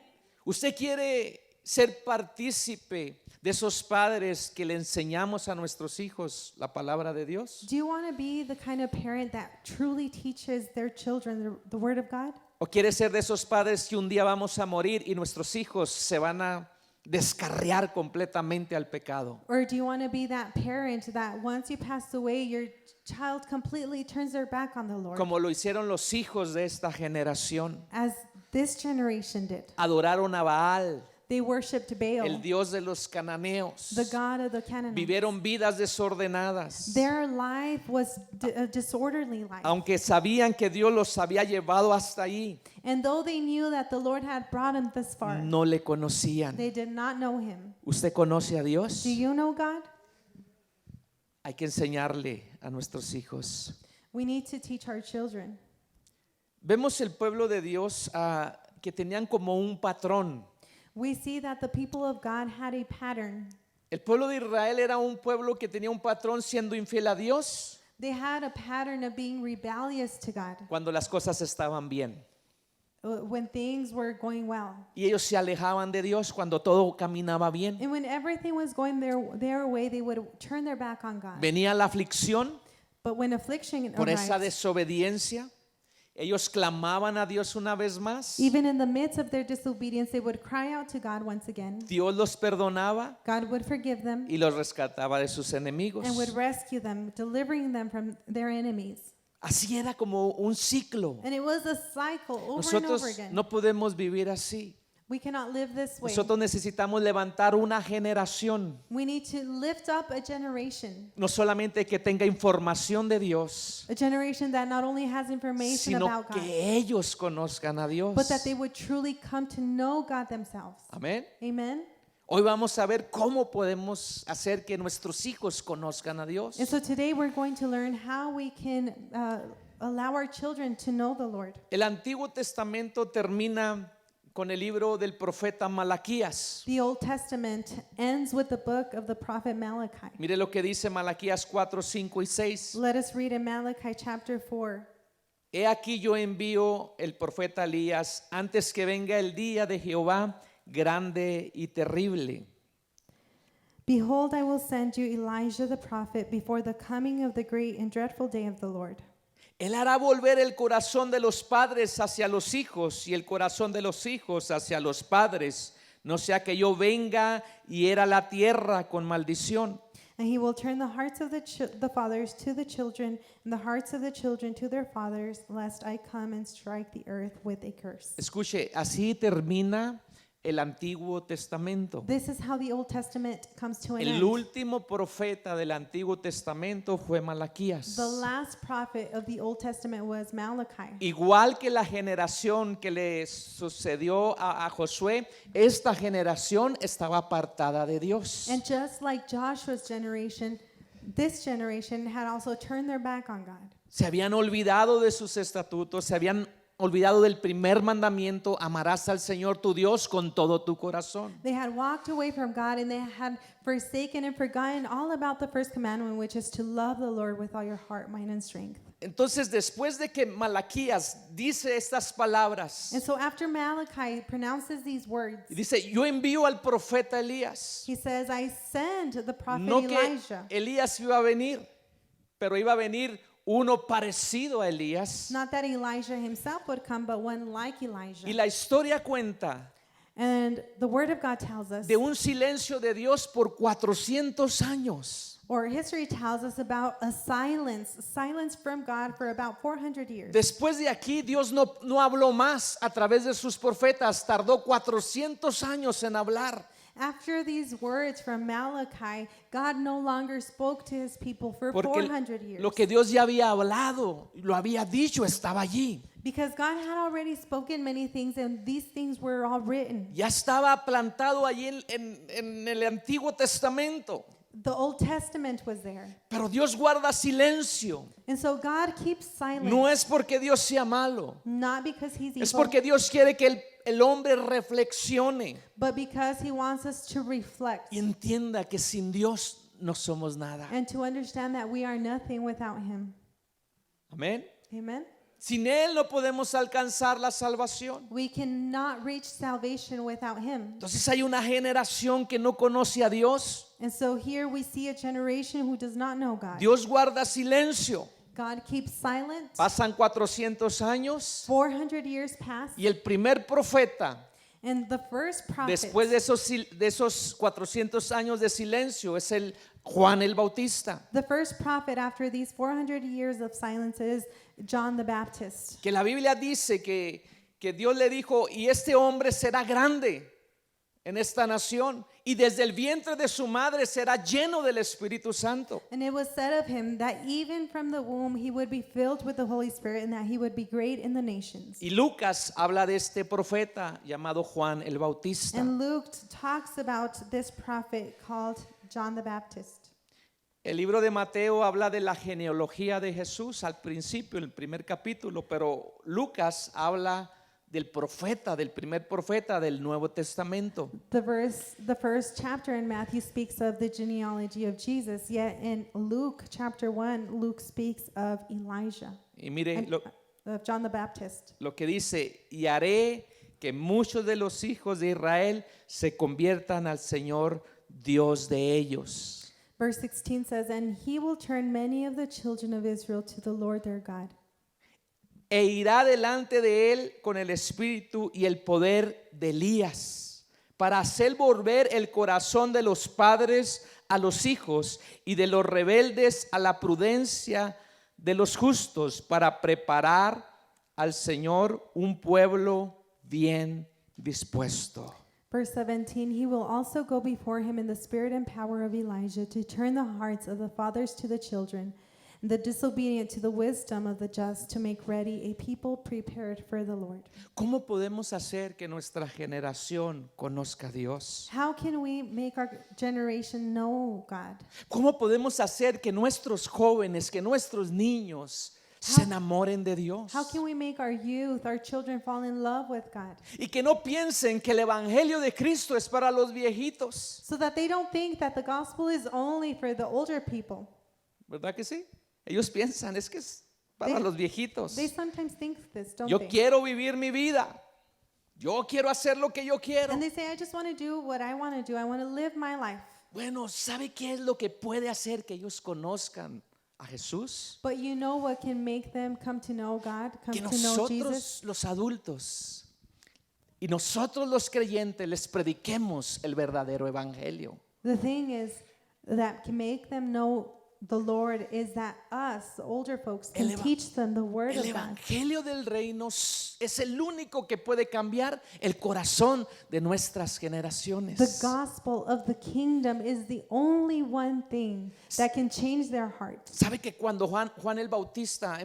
¿Usted quiere ser partícipe de esos padres que le enseñamos a nuestros hijos la palabra de Dios? Do you want to be the kind of parent that truly teaches their children the word of God? ¿O quiere ser de esos padres que un día vamos a morir y nuestros hijos se van a descarriar completamente al pecado? Or do you want to be that parent that once you pass away, your child completely turns their back on the Lord? Como lo hicieron los hijos de esta generación. As this generation did. Adoraron a Baal, They worshipped el Baal, dios de los cananeos. the god of the Canaanites. Vivieron vidas desordenadas. Their life was a disorderly life. Aunque sabían que Dios los había llevado hasta ahí, And though they knew that the Lord had brought them this far, no le conocían. they did not know Him. ¿Usted conoce a Dios? Do you know God? Hay que enseñarle a nuestros hijos. We need to teach our children. Vemos el pueblo de Dios que tenían como un patrón. We see that the people of God had a pattern. El pueblo de Israel era un pueblo que tenía un patrón siendo infiel a Dios They had a pattern of being rebellious to God cuando las cosas estaban bien. when things were going well. Y ellos se alejaban de Dios cuando todo caminaba bien. And when everything was going their way, they would turn their back on God. Venía la aflicción But when affliction por esa arrives, desobediencia. Ellos clamaban a Dios una vez más. even in the midst of their disobedience, they would cry out to God once again. Dios los perdonaba God would forgive them y los rescataba de sus enemigos. and would rescue them, delivering them from their enemies. Así era como un ciclo. And it was a cycle over and Nosotros over again. no podemos vivir así. We cannot live this way. Nosotros necesitamos levantar una generación, We need to lift up a generation. no solamente que tenga información de Dios, A generation that not only has information sino about God, que ellos conozcan a Dios. but that they would truly come to know God themselves. Amén. Amen? Hoy vamos a ver cómo podemos hacer que nuestros hijos conozcan a Dios. And so today we're going to learn how we can allow our children to know the Lord. El Antiguo Testamento termina con el libro del profeta Malaquías. The Old Testament ends with the book of the prophet Malachi. Mire lo que dice Malaquías 4, 5 y 6. Let us read in Malachi chapter 4. he aquí yo envío el profeta Elías antes que venga el día de Jehová grande y terrible. Behold, I will send you Elijah the prophet before the coming of the great and dreadful day of the Lord. Él hará volver el corazón de los padres hacia los hijos y el corazón de los hijos hacia los padres, no sea que yo venga y hiera la tierra con maldición. And he will turn the hearts of the fathers to the children, and the hearts of the children to their fathers, lest I come and strike the earth with a curse. Escuche, así termina el Antiguo Testamento. This is how the Old Testament comes to an El end. último profeta del Antiguo Testamento fue Malaquías. The last prophet of the Old Testament was Malachi. Igual que la generación que le sucedió a Josué, esta generación estaba apartada de Dios. And just like Joshua's generation, this generation had also turned their back on God. Se habían olvidado de sus estatutos, se habían olvidado del primer mandamiento: amarás al Señor tu Dios con todo tu corazón. They had walked away from God, and they had forsaken and forgotten all about the first commandment, which is to love the Lord with all your heart, mind, and strength. Entonces, después de que Malaquías dice estas palabras, And so after Malachi pronounces these words, y dice: yo envío al profeta Elías. he says, I send the prophet No que Elijah. Elías iba a venir, pero iba a venir uno parecido a Elías. Not that Elijah himself would come, but one like Elijah. Y la historia cuenta And the word of God tells us, de un silencio de Dios por 400 años. or history tells us about a silence from God for about 400 years. Después de aquí, Dios no habló más a través de sus profetas. Tardó 400 años en hablar. After these words from Malachi, God no longer spoke to his people for Porque 400 years. lo que Dios ya había hablado, lo había dicho, estaba allí. Because God had already spoken many things, and these things were all written. Ya estaba plantado allí en el Antiguo Testamento. The Old Testament was there. Pero Dios guarda silencio. And so God keeps silent. No es porque Dios sea malo, Not because he's evil, es porque Dios quiere que el hombre reflexione but because he wants us to reflect y entienda que sin Dios no somos nada. and to understand that we are nothing without him. Amén. Amen. Sin Él no podemos alcanzar la salvación. We cannot reach salvation without him. Entonces hay una generación que no conoce a Dios. And so here we see a generation who does not know God. Dios guarda silencio. God keeps silent. Pasan 400 años 400 years pass, y el primer profeta, and the first prophet, después de esos 400 años de silencio, es el Juan el Bautista. the first prophet after these 400 years of silence is John the Baptist. Que la Biblia dice que Dios le dijo: y este hombre será grande en esta nación, y desde el vientre de su madre será lleno del Espíritu Santo. And it was said of him that even from the womb he would be filled with the Holy Spirit, and that he would be great in the nations. Y Lucas habla de este profeta llamado Juan el Bautista. And Luke talks about this prophet called John the Baptist. El libro de Mateo habla de la genealogía de Jesús al principio, en el primer capítulo, pero Lucas habla del profeta, del primer profeta del Nuevo Testamento. The first chapter in Matthew speaks of the genealogy of Jesus, yet in Luke chapter 1, Luke speaks of Elijah, Y mire and, of John the Baptist. lo que dice: y haré que muchos de los hijos de Israel se conviertan al Señor Dios de ellos. Verse 16 says, and he will turn many of the children of Israel to the Lord their God. E irá delante de él con el espíritu y el poder de Elías, para hacer volver el corazón de los padres a los hijos y de los rebeldes a la prudencia de los justos, para preparar al Señor un pueblo bien dispuesto. Verse 17, he will also go before him in the spirit and power of Elijah to turn the hearts of the fathers to the children, and the disobedient to the wisdom of the just, to make ready a people prepared for the Lord. ¿Cómo podemos hacer que nuestra generación conozca a Dios? How can we make our generation know God? ¿Cómo podemos hacer que nuestros jóvenes, que nuestros niños se enamoren de Dios? How can we make our youth, our children fall in love with God? Y que no piensen que el evangelio de Cristo es para los viejitos. So that they don't think that the gospel is only for the older people. ¿Verdad que sí? Ellos piensan, es que para They- los viejitos. They sometimes think this, don't Yo they? quiero vivir mi vida. Yo quiero hacer lo que yo quiero. And they say, I just want to do what I want to do. I want to live my life. Bueno, ¿sabe qué es lo que puede hacer que ellos conozcan a Jesús? But you know what can make them come to know God, come Que to know Jesus? nosotros los adultos y nosotros los creyentes les prediquemos el verdadero evangelio. The thing is that can make them know the Lord is that us, older folks, can teach them the word El of God. evangelio del reino es el único que puede cambiar el corazón de nuestras The generaciones. gospel of the kingdom is the only one thing that can change their heart. ¿Sabe que cuando Juan el Bautista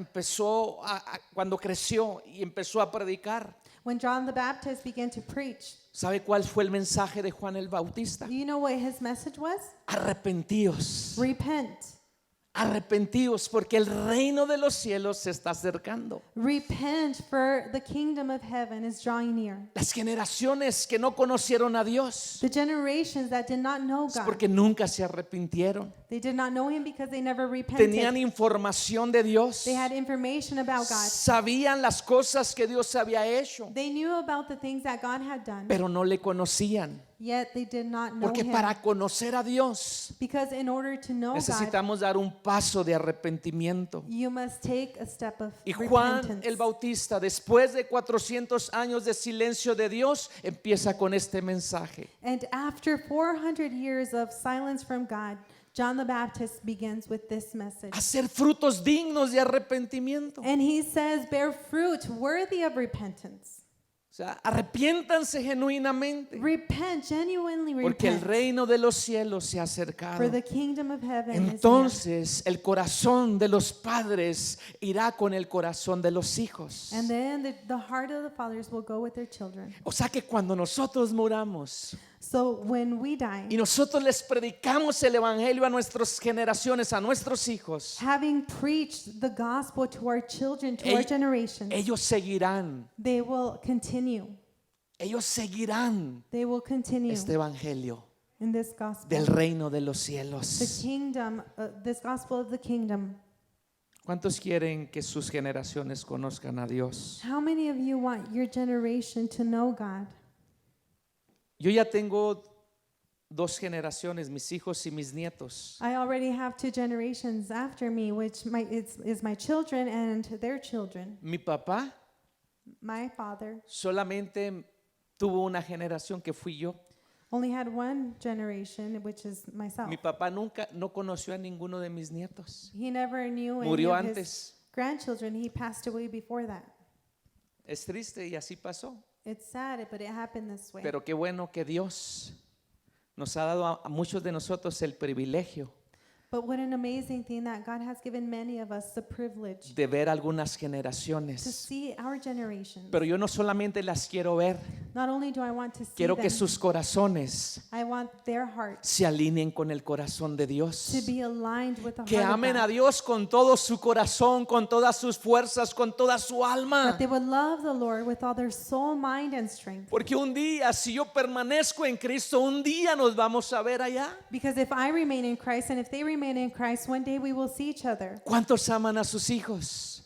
cuando creció y empezó a predicar, When John the Baptist began to preach, ¿sabe cuál fue el mensaje de Juan el Bautista? do you know what his message was? Arrepentíos, Repent. arrepentíos porque el reino de los cielos se está acercando. Repent, for the kingdom of heaven is drawing near. Las generaciones que no conocieron a Dios The generations that did not know es God, porque nunca se arrepintieron. they did not know him because they never repented. Tenían información de Dios. They had information about God. Sabían las cosas que Dios había hecho, They knew about the things that God had done, pero no le conocían. yet they did not know Porque him. para conocer a Dios Because in order to know God, necesitamos dar un paso de arrepentimiento. you must take a step of Y Juan repentance. el Bautista, después de 400 años de silencio de Dios, empieza con este mensaje. And after 400 years of silence from God, John the Baptist begins with this message. Hacer frutos dignos de arrepentimiento. And he says, bear fruit worthy of repentance. O sea, arrepiéntanse genuinamente, Repent, genuinely porque el repent. reino de los cielos se ha acercado. For the kingdom of heaven is near. Entonces el corazón de los padres irá con el corazón de los hijos. And then the heart of the fathers will go with their children. O sea que cuando nosotros muramos So when we y die, nosotros les predicamos el evangelio a nuestras generaciones, a nuestros hijos, having preached the gospel to our children, to our Ell- generations, ellos seguirán, they will continue. ellos seguirán They will continue este evangelio in this gospel. del reino de los The cielos. kingdom, this gospel of the kingdom. ¿Cuántos quieren que sus generaciones conozcan a Dios? How many of you want your generation to know God? Yo ya tengo 2 generaciones, mis hijos y mis nietos. I already have 2 generations after me, which is my children and their children. Mi papá My father solamente tuvo una generación que fui yo. only had 1 generation, which is myself. Mi papá nunca no conoció a ninguno de mis nietos. He never knew any Murió of his antes. grandchildren. He passed away before that. Es triste y así pasó. It's sad, but it happened this way. Pero qué bueno que Dios nos ha dado a muchos de nosotros el privilegio But what an amazing thing that God has given many of us the privilege de ver algunas to generaciones. see our generation. Pero yo no solamente las quiero ver, Not only do I want to see quiero them, que sus corazones I want their hearts se alineen con el corazón de Dios. to be aligned with the Que heart amen of a God. Dios con todo su corazón, con todas sus fuerzas, con toda su alma. That they would love the Lord with all their soul, mind, and strength. Porque un día, si yo permanezco en Cristo, un día nos vamos a ver allá. Because if I remain in Christ and if they remain in Christ, one day we will see each other. ¿Cuántos aman a sus hijos?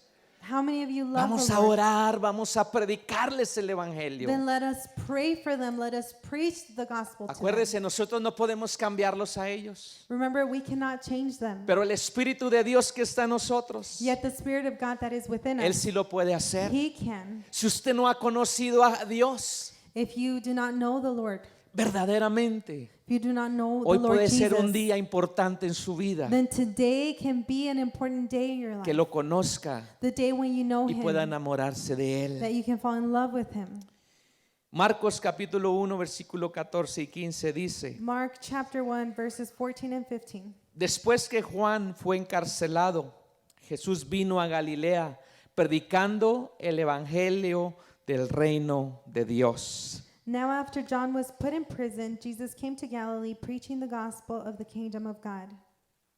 How many of you love Vamos the a Lord? orar, vamos a predicarles el evangelio. Then let us pray for them. Let us preach the gospel to them. Acuérdense, nosotros no podemos cambiarlos a ellos, Remember, we cannot change them. pero el Espíritu de Dios que está en nosotros, Yet the Spirit of God that is within Él us, sí lo puede hacer. He can. Si usted no ha conocido a Dios If you do not know the Lord, verdaderamente, if you do not know hoy the Lord puede ser un Jesus, día importante en su vida, then today can be an important day in your que life. lo conozca The day when you know y pueda Him, enamorarse de that Él. you can fall in love with Him. Marcos capítulo 1, versículo 14 y 15 dice: Mark chapter 1, verses 14 and 15. Después que Juan fue encarcelado, Jesús vino a Galilea predicando el evangelio del reino de Dios. Now after John was put in prison, Jesus came to Galilee preaching the gospel of the kingdom of God,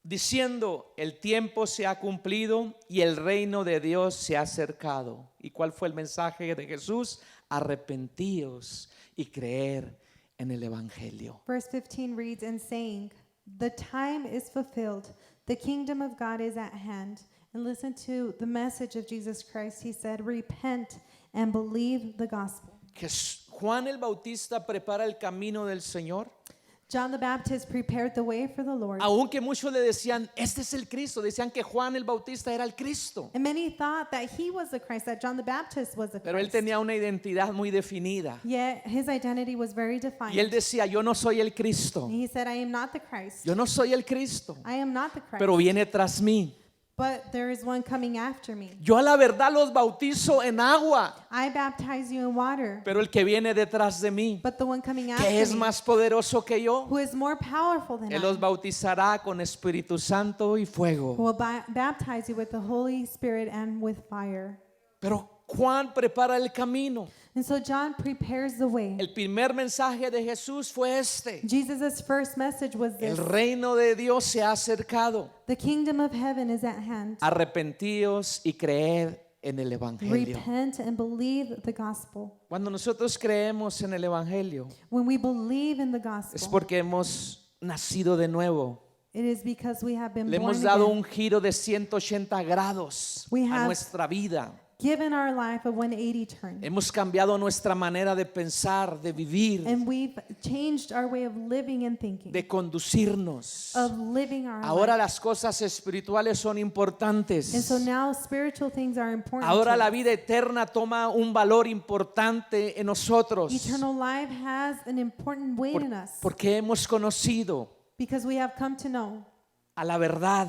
Diciendo, el tiempo se ha cumplido y el reino de Dios se ha acercado. ¿Y cuál fue el mensaje de Jesús? Arrepentíos y creer en el evangelio. Verse 15 reads, and saying, the time is fulfilled, the kingdom of God is at hand, and listen to the message of Jesus Christ. He said, repent and believe the gospel. Que Juan el Bautista prepara el camino del Señor. John the Baptist prepared the way for the Lord. Aunque muchos le decían, este es el Cristo, decían que Juan el Bautista era el Cristo. And many thought that he was the Christ, that John the Baptist was the Pero él Christ. tenía una identidad muy definida. Yet his identity was very defined. Y él decía, yo no soy el Cristo. He said, I am not the Christ. Yo no soy el Cristo. I am not the Christ. Pero viene tras mí. But there is one coming after me. Yo a la verdad los bautizo en agua. I baptize you in water. Pero el que viene detrás de mí, But the one coming after que es me, más poderoso que yo, who is more powerful than él los I, bautizará con Espíritu Santo y who fuego. will baptize you with the Holy Spirit and with fire. Pero Juan prepara el camino. And so John prepares the way. El primer mensaje de Jesús fue este. Jesus' first message was El this: reino de Dios se ha acercado. the kingdom of heaven is at hand. Arrepentíos y creed en el Evangelio. Repent and believe the gospel. Cuando nosotros creemos en el Evangelio, When we believe in the es gospel, porque hemos nacido de nuevo. it is because we have been Le born hemos dado again, un giro de 180 grados We a have- nuestra vida. given our life a 180 turn. Hemos cambiado nuestra manera de pensar, de vivir, And we've changed our way of living and thinking, de conducirnos. of living our Ahora life. las cosas espirituales son importantes. And so now spiritual things are important. Ahora to la us. vida eterna toma un valor importante en nosotros. Eternal life has an important weight in us Porque hemos conocido because we have come to know a la verdad,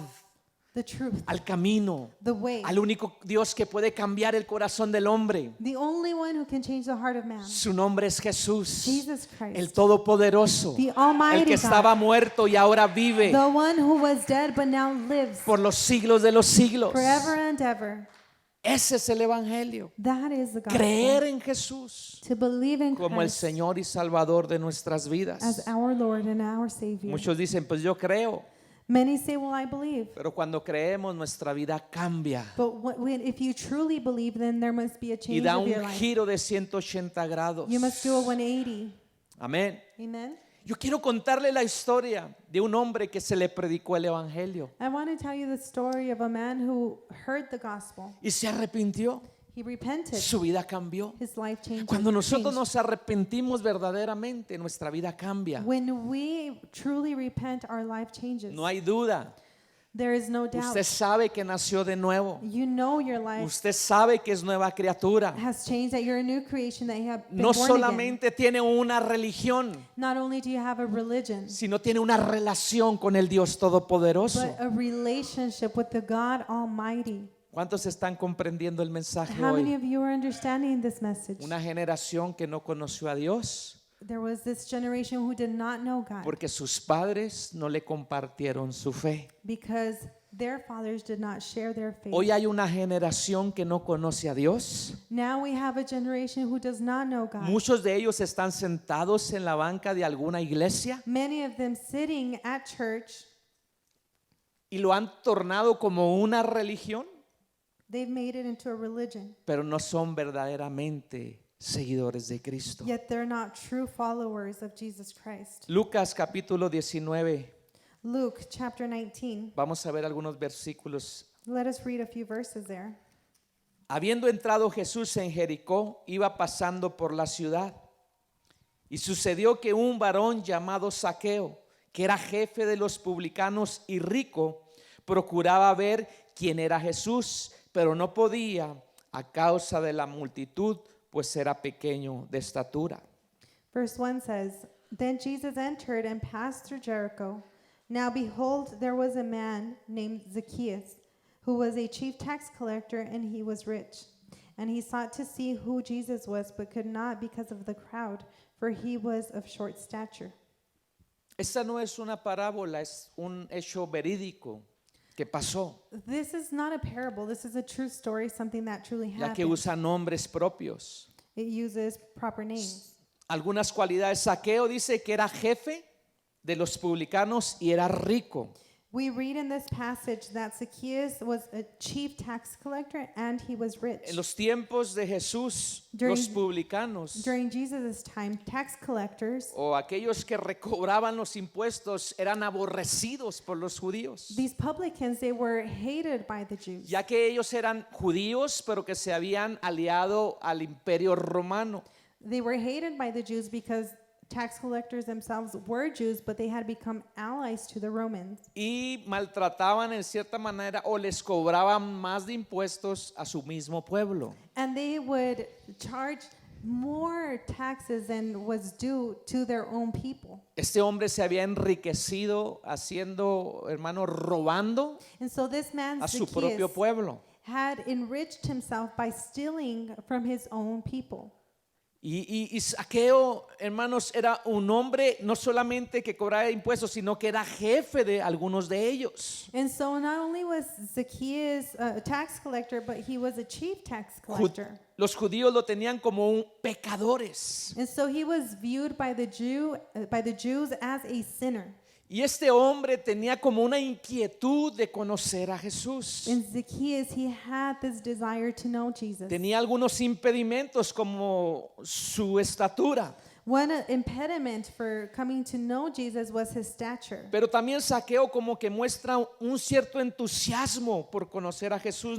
the truth, al camino, the way. al único Dios que puede cambiar el corazón del hombre. The only one who can change the heart of man, Su nombre es Jesús, Jesus Christ, el Todopoderoso, the Almighty el que God, estaba muerto y ahora vive the one who was dead but now lives por los siglos de los siglos. forever and ever. Ese es el Evangelio. That is the gospel. Creer en Jesús To believe in como el Christ Señor y Salvador de nuestras as vidas. our Lord and our Savior. Muchos dicen, pues yo creo, Many say, well, I believe. pero cuando creemos nuestra vida cambia But if you truly believe, then there must be a y change da of un your life. giro de 180 grados. You must do a 180. Amén. Amen. Yo quiero contarle la historia de un hombre que se le predicó el Evangelio I want to tell you the story of a man who heard the gospel. y se arrepintió. He repented. Su vida cambió. His life changed. Cuando nosotros nos arrepentimos verdaderamente, nuestra vida cambia. When we truly repent, our life changes. No hay duda. There is no doubt. Usted sabe que nació de nuevo. You know your life Usted sabe que es nueva criatura. has changed, that you're a new creation, that you have been No born again. solamente tiene una religión, Not only do you have a religion, sino tiene una relación con el Dios Todopoderoso. but a relationship with the God Almighty. ¿Cuántos están comprendiendo el mensaje How many hoy? of you are understanding this message? Una generación que no conoció a Dios There was this generation who did not know God porque sus padres no le compartieron su fe. because their fathers did not share their faith. Hoy hay una generación que no conoce a Dios. Now we have a generation who does not know God. Muchos de ellos están sentados en la banca de alguna iglesia Many of them sitting at church, y lo han tornado como una religión, they've made it into a religion, pero no son verdaderamente seguidores de Cristo. yet they're not true followers of Jesus Christ. Lucas capítulo 19. Luke chapter 19. Vamos a ver algunos versículos. Let us read a few verses there. Habiendo entrado Jesús en Jericó, iba pasando por la ciudad. Y sucedió que un varón llamado Zaqueo, que era jefe de los publicanos y rico, procuraba ver quién era Jesús, pero no podía a causa de la multitud, pues era pequeño de estatura. Verse 1 says, Then Jesus entered and passed through Jericho. Now behold, there was a man named Zacchaeus, who was a chief tax collector, and he was rich. And he sought to see who Jesus was, but could not because of the crowd, for he was of short stature. Esta no es una parábola, es un hecho verídico que pasó, This is not a parable. This is a true story, something that truly ya que happened. usa nombres propios. It uses proper names. Algunas cualidades. Zaqueo dice que era jefe de los publicanos y era rico. We read in this passage that Zacchaeus was a chief tax collector and he was rich. En los tiempos de Jesús, During- los publicanos During Jesus' time, tax collectors, o aquellos que recobraban los impuestos eran aborrecidos por los judíos, these publicans, they were hated by the Jews. ya que ellos eran judíos, pero que se habían aliado al imperio romano. They were hated by the Jews because tax collectors themselves were Jews, but they had become allies to the Romans. Y maltrataban en cierta manera o les cobraban más de impuestos a su mismo pueblo. And they would charge more taxes than was due to their own people. Este hombre se había enriquecido haciendo, hermano, robando And so this man a su propio Zacchaeus pueblo. had enriched himself by stealing from his own people. Y Zaqueo, hermanos, era un hombre no solamente que cobraba impuestos, sino que era jefe de algunos de ellos. And so not only was Zacchaeus a tax collector, but he was a chief tax Ju- collector. Los judíos lo tenían como un pecadores. And so he was viewed by the Jews as a sinner. Y este hombre tenía como una inquietud de conocer a Jesús. And Zacchaeus, he had this desire to know Jesus. Tenía algunos impedimentos como su estatura. One impediment for coming to know Jesus was his stature. Pero también Zaqueo como que muestra un cierto entusiasmo por conocer a Jesús.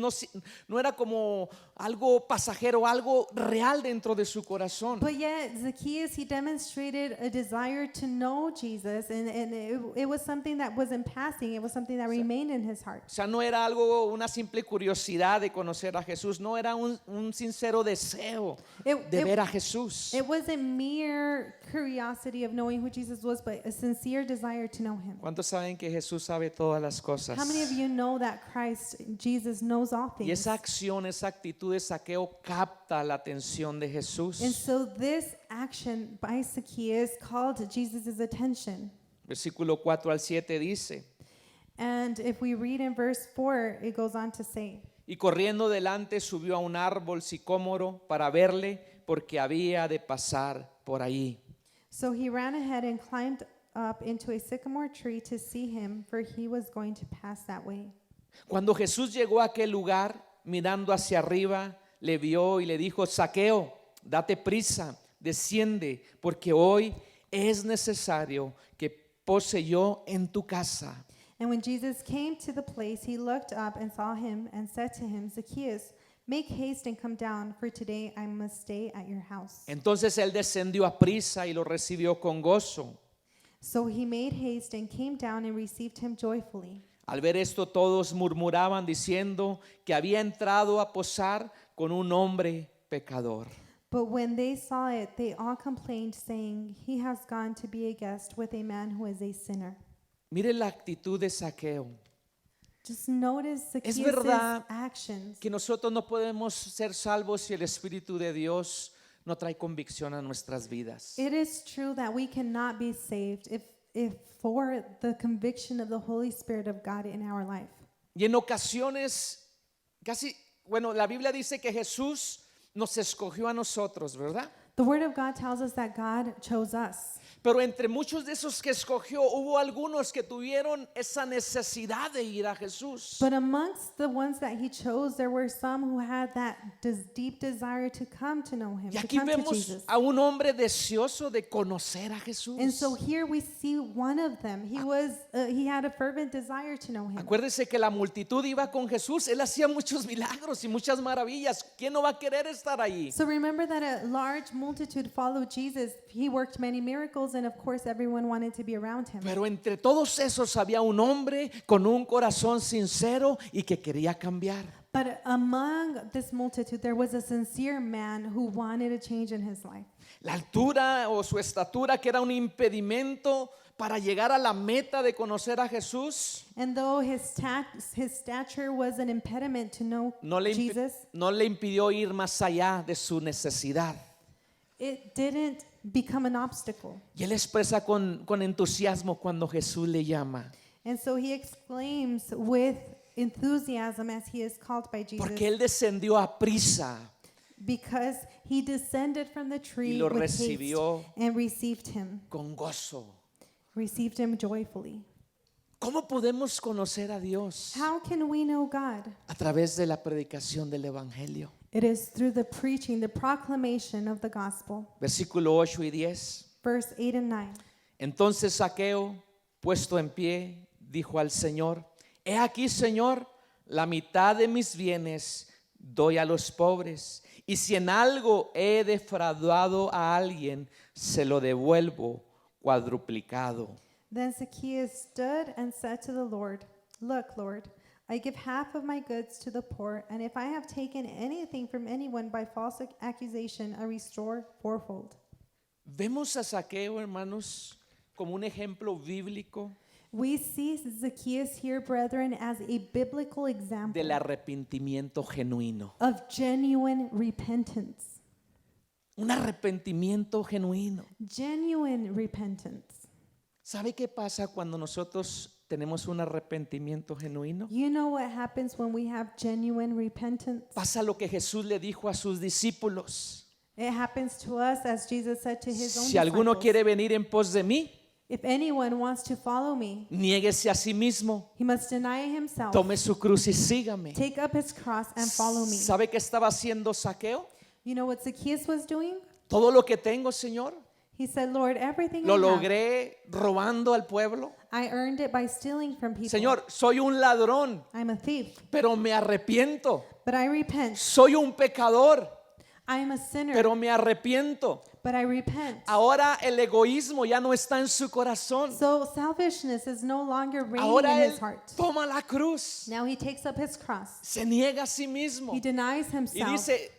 No era como algo pasajero, algo real dentro de su corazón. But yet Zacchaeus, he demonstrated a desire to know Jesus, and it was something that wasn't passing. It was something that remained in his heart. O sea, no era algo, una simple curiosidad de conocer a Jesús. No, era un sincero deseo de ver a Jesús. It wasn't mere curiosity of knowing who Jesus was, but a sincere desire to know him. ¿Cuántos saben que Jesús sabe todas las cosas? How many of you know that Jesus knows all Y things? esa acción, esa actitud de Zaqueo capta la atención de Jesús. And so this action by Zacchaeus called Jesus' attention. Versículo 4 al 7 dice: And if we read in verse 4, it goes on to say, y corriendo delante subió a un árbol sicómoro para verle, porque había de pasar por ahí. so he ran ahead and climbed up into a sycamore tree to see him, for he was going to pass that way. Cuando Jesús llegó a aquel lugar, mirando hacia arriba, le vio y le dijo: Zaqueo, date prisa, desciende, porque hoy es necesario que pose yo en tu casa. And when Jesus came to the place, he looked up and saw him and said to him, Zacchaeus, make haste and come down, for today I must stay at your house. Entonces él descendió a prisa y lo recibió con gozo. So he made haste and came down and received him joyfully. Al ver esto, todos murmuraban diciendo que había entrado a posar con un hombre pecador. But when they saw it, they all complained, saying, he has gone to be a guest with a man who is a sinner. Mire la actitud de Zaqueo. Just notice Es Zacchaeus' verdad actions. Que nosotros no podemos ser salvos si el Espíritu de Dios no trae convicción a nuestras vidas. It is true that we cannot be saved if for the conviction of the Holy Spirit of God in our life. Y en ocasiones, la Biblia dice que Jesús nos escogió a nosotros, ¿verdad? The Word of God tells us that God chose us. Pero entre muchos de esos que escogió, hubo algunos que tuvieron esa necesidad de ir a Jesús. But amongst the ones that He chose, there were some who had that deep desire to come to know Him, Y to aquí come to vemos Jesus. a un hombre deseoso de conocer a Jesús. And so here we see one of them. He had a fervent desire to know Him. Acuérdese que la multitud iba con Jesús. Él hacía muchos milagros y muchas maravillas. ¿Quién no va a querer estar allí? So remember that a large multitude followed Jesus. He worked many miracles, and of course everyone wanted to be around Him. Pero entre todos esos había un hombre con un corazón sincero y que quería cambiar. But among this multitude, there was a sincere man who wanted a change in his life. La altura o su estatura, que era un impedimento para llegar a la meta de conocer a Jesús, And though his stature was an impediment to know no le Jesus, impidió ir más allá de su necesidad. it didn't become an obstacle. Y él expresa con entusiasmo cuando Jesús le llama, And so he exclaims with enthusiasm as he is called by Jesus, porque él descendió a prisa because he descended from the y tree lo with haste recibió and received him con gozo. joyfully. ¿Cómo podemos conocer a Dios? How can we know God? A través de la predicación del Evangelio. It is through the preaching, the proclamation of the gospel. Versículo 8 y 10. Verse 8 and 9. Entonces Zaqueo, puesto en pie, dijo al Señor: He aquí, Señor, la mitad de mis bienes doy a los pobres, y si en algo he defraudado a alguien, se lo devuelvo cuadruplicado. Then Zacchaeus stood and said to the Lord, Look, Lord, I give half of my goods to the poor, and if I have taken anything from anyone by false accusation, I restore fourfold. Vemos a Zaqueo, hermanos, como un ejemplo bíblico We see Zacchaeus here, brethren, as a biblical example del arrepentimiento genuino. of genuine repentance. Un arrepentimiento genuino. Genuine repentance. ¿Sabe qué pasa cuando nosotros tenemos un arrepentimiento genuino? You know what happens when we have genuine repentance? Pasa lo que Jesús le dijo a sus discípulos. It happens to us as Jesus said to his own Si alguno disciples. quiere venir en pos de mí, If anyone wants to follow me, niéguese a sí mismo, he must deny himself, tome su cruz y sígame. take up his cross and follow me. ¿Sabe qué estaba haciendo Zaqueo? You know what Zacchaeus was doing? Todo lo que tengo, Señor, He said, Lord, everything lo I have, logré robando al pueblo. I earned it by stealing from people. Señor, soy un ladrón, I'm a thief, pero me arrepiento. but I repent. Soy un pecador, I'm a sinner, pero me arrepiento. but I repent. Ahora el egoísmo ya no está en su corazón. So selfishness is no longer reigning Ahora in él his heart. toma la cruz, Now he takes up his cross. se niega a sí mismo He denies y himself. dice: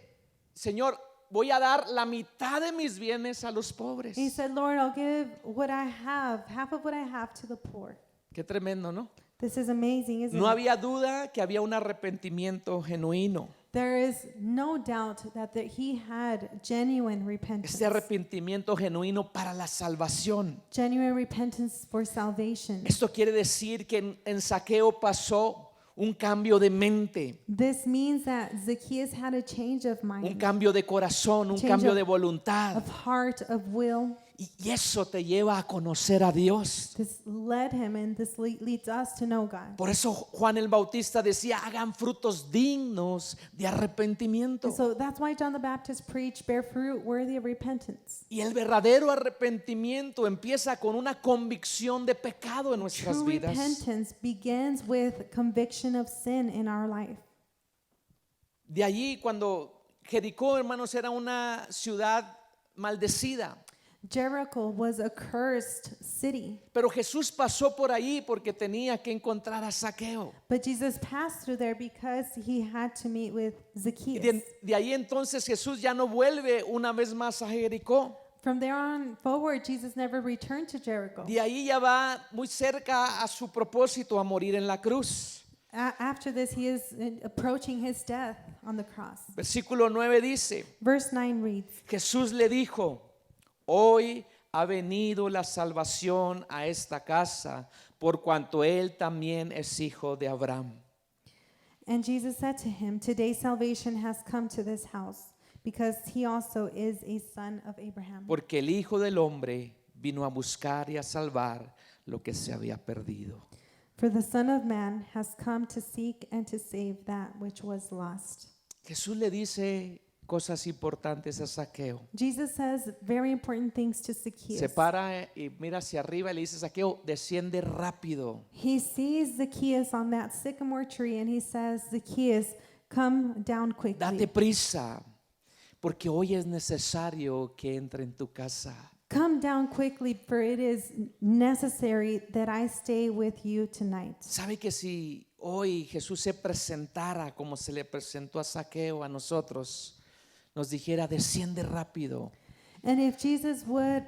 Señor, voy a dar la mitad de mis bienes a los pobres. He said, Lord, I'll give what I have, half of what I have to the poor. Qué tremendo, ¿no? This is amazing, isn't No it? había duda que había un arrepentimiento genuino. There is no doubt that he had genuine repentance. Este arrepentimiento genuino para la salvación. Genuine repentance for salvation. Esto quiere decir que en Zaqueo pasó un cambio de mente, This means that Zacchaeus had a change of un mind, cambio de corazón, un Change cambio of- de voluntad. of heart, of will. Y eso te lleva a conocer a Dios. This led him, and this leads us to know God. Por eso Juan el Bautista decía: hagan frutos dignos de arrepentimiento. And so that's why John the Baptist preached, bear fruit worthy of repentance. Y el verdadero arrepentimiento empieza con una convicción de pecado en nuestras True vidas. repentance begins with conviction of sin in our life. De allí, cuando Jericó, hermanos, era una ciudad maldecida, Jericho was a cursed city, pero Jesús pasó por ahí porque tenía que encontrar a Zaqueo. but Jesus passed through there because he had to meet with Y Zacchaeus. de ahí entonces Jesús ya no vuelve una vez más a Jericó. From there on forward, Jesus never returned to Jericho. De ahí ya va muy cerca a su propósito, a morir en la cruz. After this, he is approaching his death on the cross. Versículo 9 dice: Verse 9 reads, Jesús le dijo: Hoy ha venido la salvación a esta casa, por cuanto él también es hijo de Abraham. And Jesus said to him, Today salvation has come to this house, because he also is a son of Abraham. Porque el Hijo del Hombre vino a buscar y a salvar lo que se había perdido. For the Son of Man has come to seek and to save that which was lost. Jesús le dice cosas importantes a Zaqueo. Jesus says very important things to Zacchaeus. Se para y mira hacia arriba y le dice: Zaqueo, desciende rápido. He sees Zacchaeus on that sycamore tree and he says, Zacchaeus, come down quickly. Date prisa, porque hoy es necesario que entre en tu casa. Come down quickly, for it is necessary that I stay with you tonight. ¿Sabe que si hoy Jesús se presentara como se le presentó a Zaqueo a nosotros, nos dijera: desciende rápido? And if Jesus would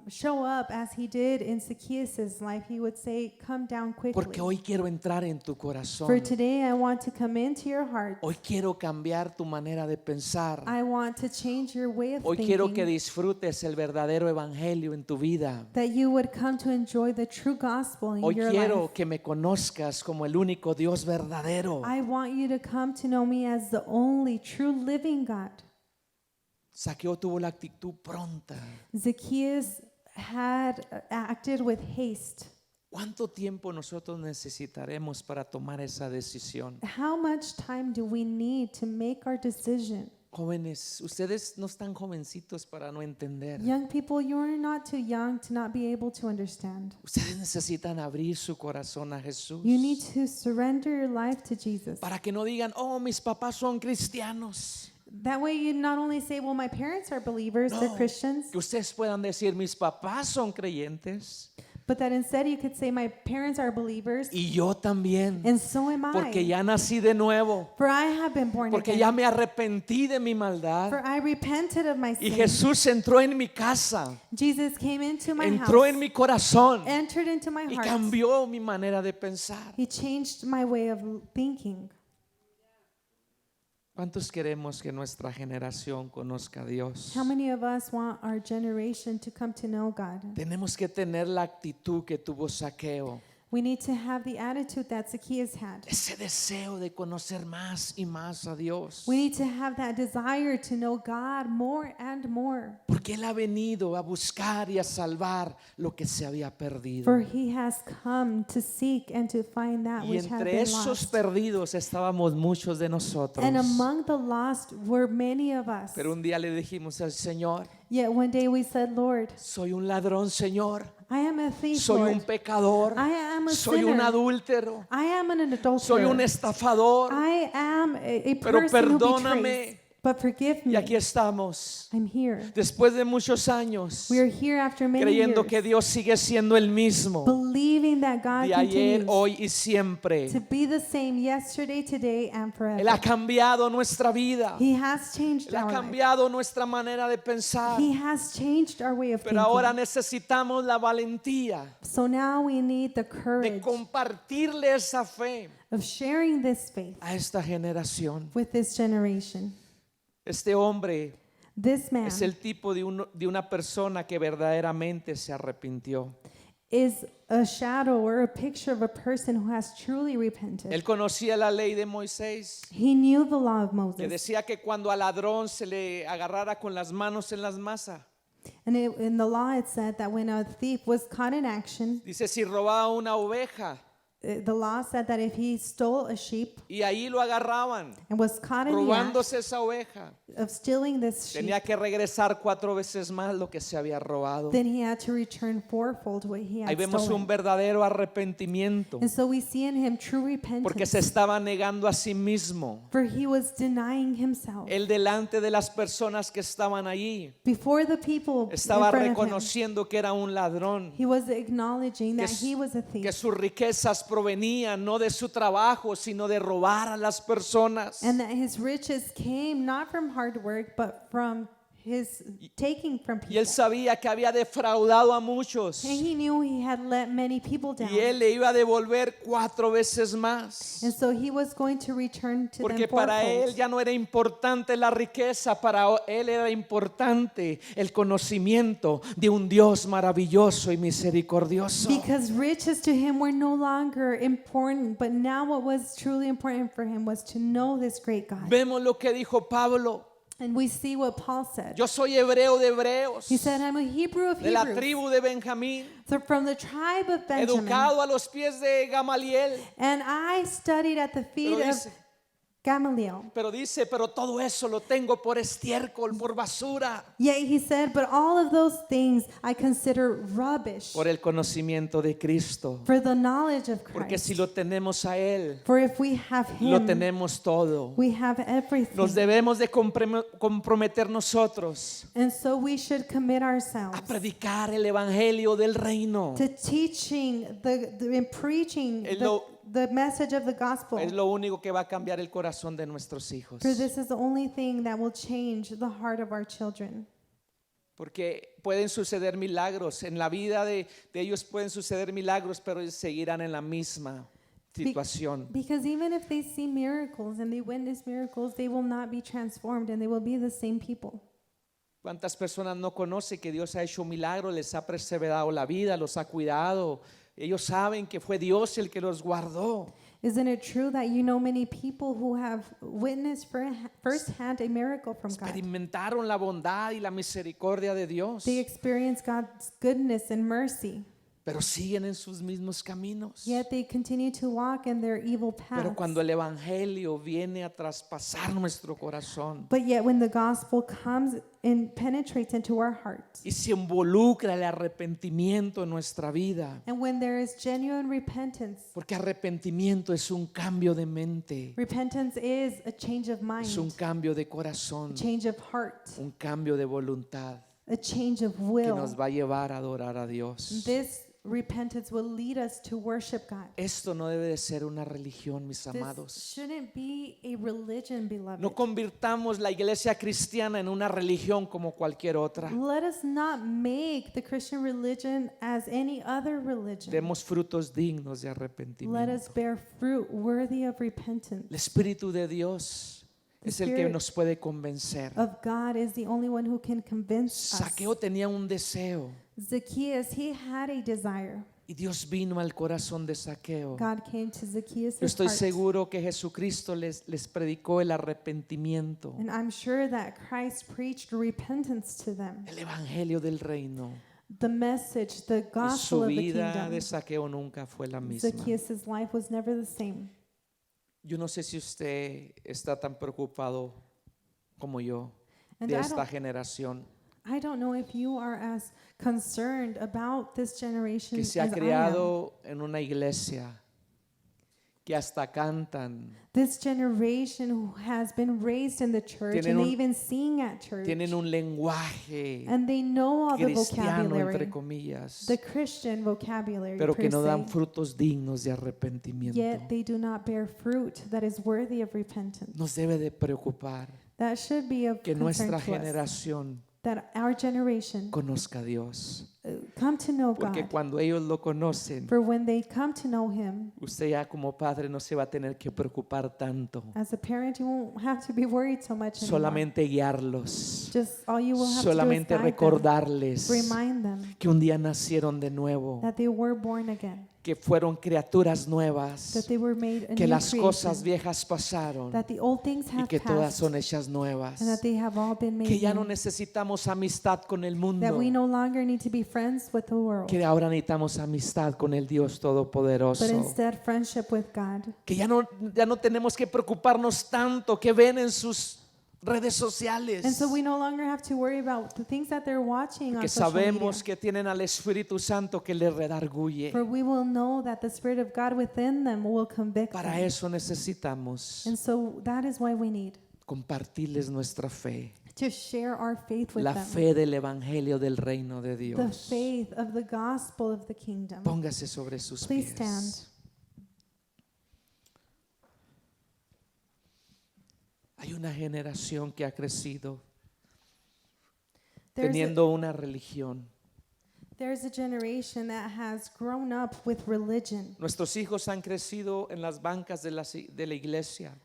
show up as he did in Zacchaeus' life, he would say, come down quickly. Porque hoy quiero entrar en tu For corazón. today I want to come into your heart. Hoy quiero cambiar tu manera de pensar. I want to change your way of Hoy quiero que thinking. disfrutes el verdadero evangelio en tu vida. That you would come to enjoy the true gospel in Hoy your quiero life. que me conozcas como el único Dios verdadero. I want you to come to know me as the only true living God. Zaqueo tuvo la actitud pronta. Zacchaeus had acted with haste. ¿Cuánto tiempo nosotros necesitaremos para tomar esa decisión? How much time do we need to make our decision? Jóvenes, ustedes no están jovencitos para no entender. Young people, you're not too young to not be able to understand. Ustedes necesitan abrir su corazón a Jesús. You need to surrender your life to Jesus. Para que no digan, oh, mis papás son cristianos. That way you not only say, well, my parents are believers, they're No, Christians, que ustedes puedan decir, mis papás son creyentes but that instead you could say, my parents are believers, y yo también, and so am porque I. ya nací de nuevo, For I have been born porque again. ya me arrepentí de mi maldad. For I repented of my Y sin. Jesús entró en mi casa, Jesus came into my entró house, en mi corazón entered into my y heart. cambió mi manera de pensar. He changed my way of thinking. ¿Cuántos queremos que nuestra generación conozca a Dios? How many of us want our generation to come to know God? Tenemos que tener la actitud que tuvo Zaqueo, We need to have the attitude that Zacchaeus had. ese deseo de conocer más y más a Dios, We need to have that desire to know God more and more. porque Él ha venido a buscar y a salvar lo que se había perdido. For he has come to seek and to find that Y which had entre been esos lost. perdidos estábamos muchos de nosotros. And among the lost were many of us. Pero un día le dijimos al Señor, Yet one day we said, Lord, soy un ladrón, Señor. I am a thief, Soy Lord. un pecador. I am a Soy sinner. un adúltero. I am an adulterer. Soy un estafador. I am a Pero person who perdóname. betrays. But forgive Y me. aquí estamos, I'm here. después de muchos años, We are here after many creyendo years, que Dios sigue siendo el mismo, believing that God de ayer, continues hoy y siempre. to be the same yesterday, today, and forever. Él ha cambiado nuestra vida. He has changed Él ha our life. cambiado nuestra manera de pensar. He has changed our way of Pero ahora thinking. necesitamos la valentía So now we need the de courage compartirle esa fe of sharing this faith a esta generación. with this generation. Este hombre This man es el tipo de una persona que verdaderamente se arrepintió. is a shadow or a picture of a person who has truly repented. Él conocía la ley de Moisés, He knew the law of que Moses. decía que cuando al ladrón se le agarrara con las manos en las masas, And in the law it said that when a thief was caught in action, dice, si robaba una oveja the law said that if he stole a sheep y ahí lo agarraban and was caught in the act robándose esa oveja, of stealing this sheep, tenía que regresar 4 veces más lo que se había robado. then he had to return fourfold what he Ahí had vemos un stolen. verdadero arrepentimiento, And so we see in him true porque se repentance. estaba negando a sí mismo. For he was denying himself. Él delante de las personas que estaban allí Before the people in estaba front of him, reconociendo que era un ladrón, he was acknowledging que, that he was a que thief. sus riquezas provenían no de su trabajo, sino de robar a las personas. And that his riches came not from hard work, but from his taking from Y él people. sabía que había defraudado a muchos. And he knew he had let many people down. Y él le iba a devolver 4 veces más. And so he was going to return to Porque them para él fourfold. ya no era importante la riqueza, para él era importante el conocimiento de un Dios maravilloso y misericordioso. Because riches to him were no longer important, but now what was truly important for him was to know this great God. Vemos lo que dijo Pablo. And we see what Paul said. Yo soy hebreo de hebreos, He said, I'm a Hebrew of de la Hebrews, tribu de Benjamín, so from the tribe of Benjamin, educado a los pies de Gamaliel. and I studied at the feet Pero of dice, Gamaliel. pero todo eso lo tengo por estiércol, por basura, Yet he said, but all of those things I consider rubbish por el conocimiento de Cristo. for the knowledge of Porque si Christ. lo tenemos a Él, For if we have lo him, tenemos todo. we have everything. Nos debemos de comprometer nosotros And so we should commit ourselves a predicar el evangelio del reino. to teaching and preaching Es lo- the message of the gospel. Es lo único que va a cambiar el corazón de nuestros hijos. For this is the only thing that will change the heart of our children. Porque pueden suceder milagros. En la vida de ellos pueden suceder milagros, pero ellos seguirán en la misma situación. Because even if they see miracles and they witness miracles, they will not be transformed and they will be the same people. ¿Cuántas personas no conocen que Dios ha hecho milagros, les ha perseverado la vida, los ha cuidado? Ellos saben que fue Dios el que los guardó. Isn't it true that you know many people who have witnessed firsthand a miracle from God? Experimentaron la bondad y la misericordia de Dios. They experienced God's goodness and mercy. pero siguen en sus mismos caminos. Yet they continue to walk in their evil Pero paths. cuando el evangelio viene a traspasar nuestro corazón But yet when the gospel comes and penetrates into our hearts, y se involucra el arrepentimiento en nuestra vida, and when there is genuine repentance, porque arrepentimiento es un cambio de mente, repentance is a change of es un mind, cambio de a corazón, change of heart, un cambio de voluntad a change of que will. nos va a llevar a adorar a Dios. This repentance will lead us to worship God. Esto no debe de ser una religión, mis This amados. shouldn't be a religion, beloved. No convirtamos la iglesia cristiana en una religión como cualquier otra. Let us not make the Christian religion as any other religion. Demos frutos dignos de Let arrepentimiento. us bear fruit worthy of repentance. El Espíritu de Dios es el que Spirit nos puede convencer. of God is the only one who can convince us. Zaqueo tenía un deseo Zacchaeus, he had a desire. y Dios vino al corazón de Zaqueo. God came to Zacchaeus' Yo estoy heart. seguro que Jesucristo les predicó el arrepentimiento, And I'm sure that Christ preached repentance to them. el evangelio del reino. The message, the Y su gospel of the vida kingdom. de Zaqueo nunca fue la misma. Zacchaeus' life was never the same. Yo no sé si usted está tan preocupado como yo And de esta generación I don't know if you are as concerned about this generation que se ha as I am. criado en una iglesia que hasta cantan, This generation who has been raised in the church Tienen and they un- even sing at church tienen un lenguaje and they know all the cristiano, vocabulary, entre comillas, the Christian vocabulary pero que per no dan se, frutos dignos de arrepentimiento. yet they do not bear fruit that is worthy of repentance. Nos debe de preocupar That should be of que concern nuestra to us, generación that our generation conozca a Dios, come to know porque God. cuando ellos lo conocen, For when they come to know Him, usted ya como padre no se va a tener que preocupar tanto, as a parent, you won't have to be worried so much anymore. solamente guiarlos, Just all you will have solamente to do is guide them, recordarles remind them que un día nacieron de nuevo, that they were born again, que fueron criaturas that nuevas, they were made a que new las cosas creation, viejas pasaron that the old things y have que todas passed, son hechas nuevas, and that they have all been made que ya no new, necesitamos amistad con el that mundo, we no longer need to be friends with the world, que ahora necesitamos amistad con el Dios but Todopoderoso, instead friendship with God. que ya no tenemos que preocuparnos tanto que ven en sus redes sociales, And so we no longer have to worry about the things that they're watching on que social media. sabemos que tienen al Espíritu Santo que les redarguye. For we will know that the Spirit of God within them will convict Para them. eso necesitamos And so that is why we need compartirles nuestra fe, to share our faith with la them. fe del Evangelio del Reino de The Dios. faith of the gospel of the kingdom. Póngase sobre sus Please pies. stand. Hay una generación que ha crecido There's teniendo una religión. a generation that has grown up with religion. Nuestros hijos han crecido en las bancas de la iglesia,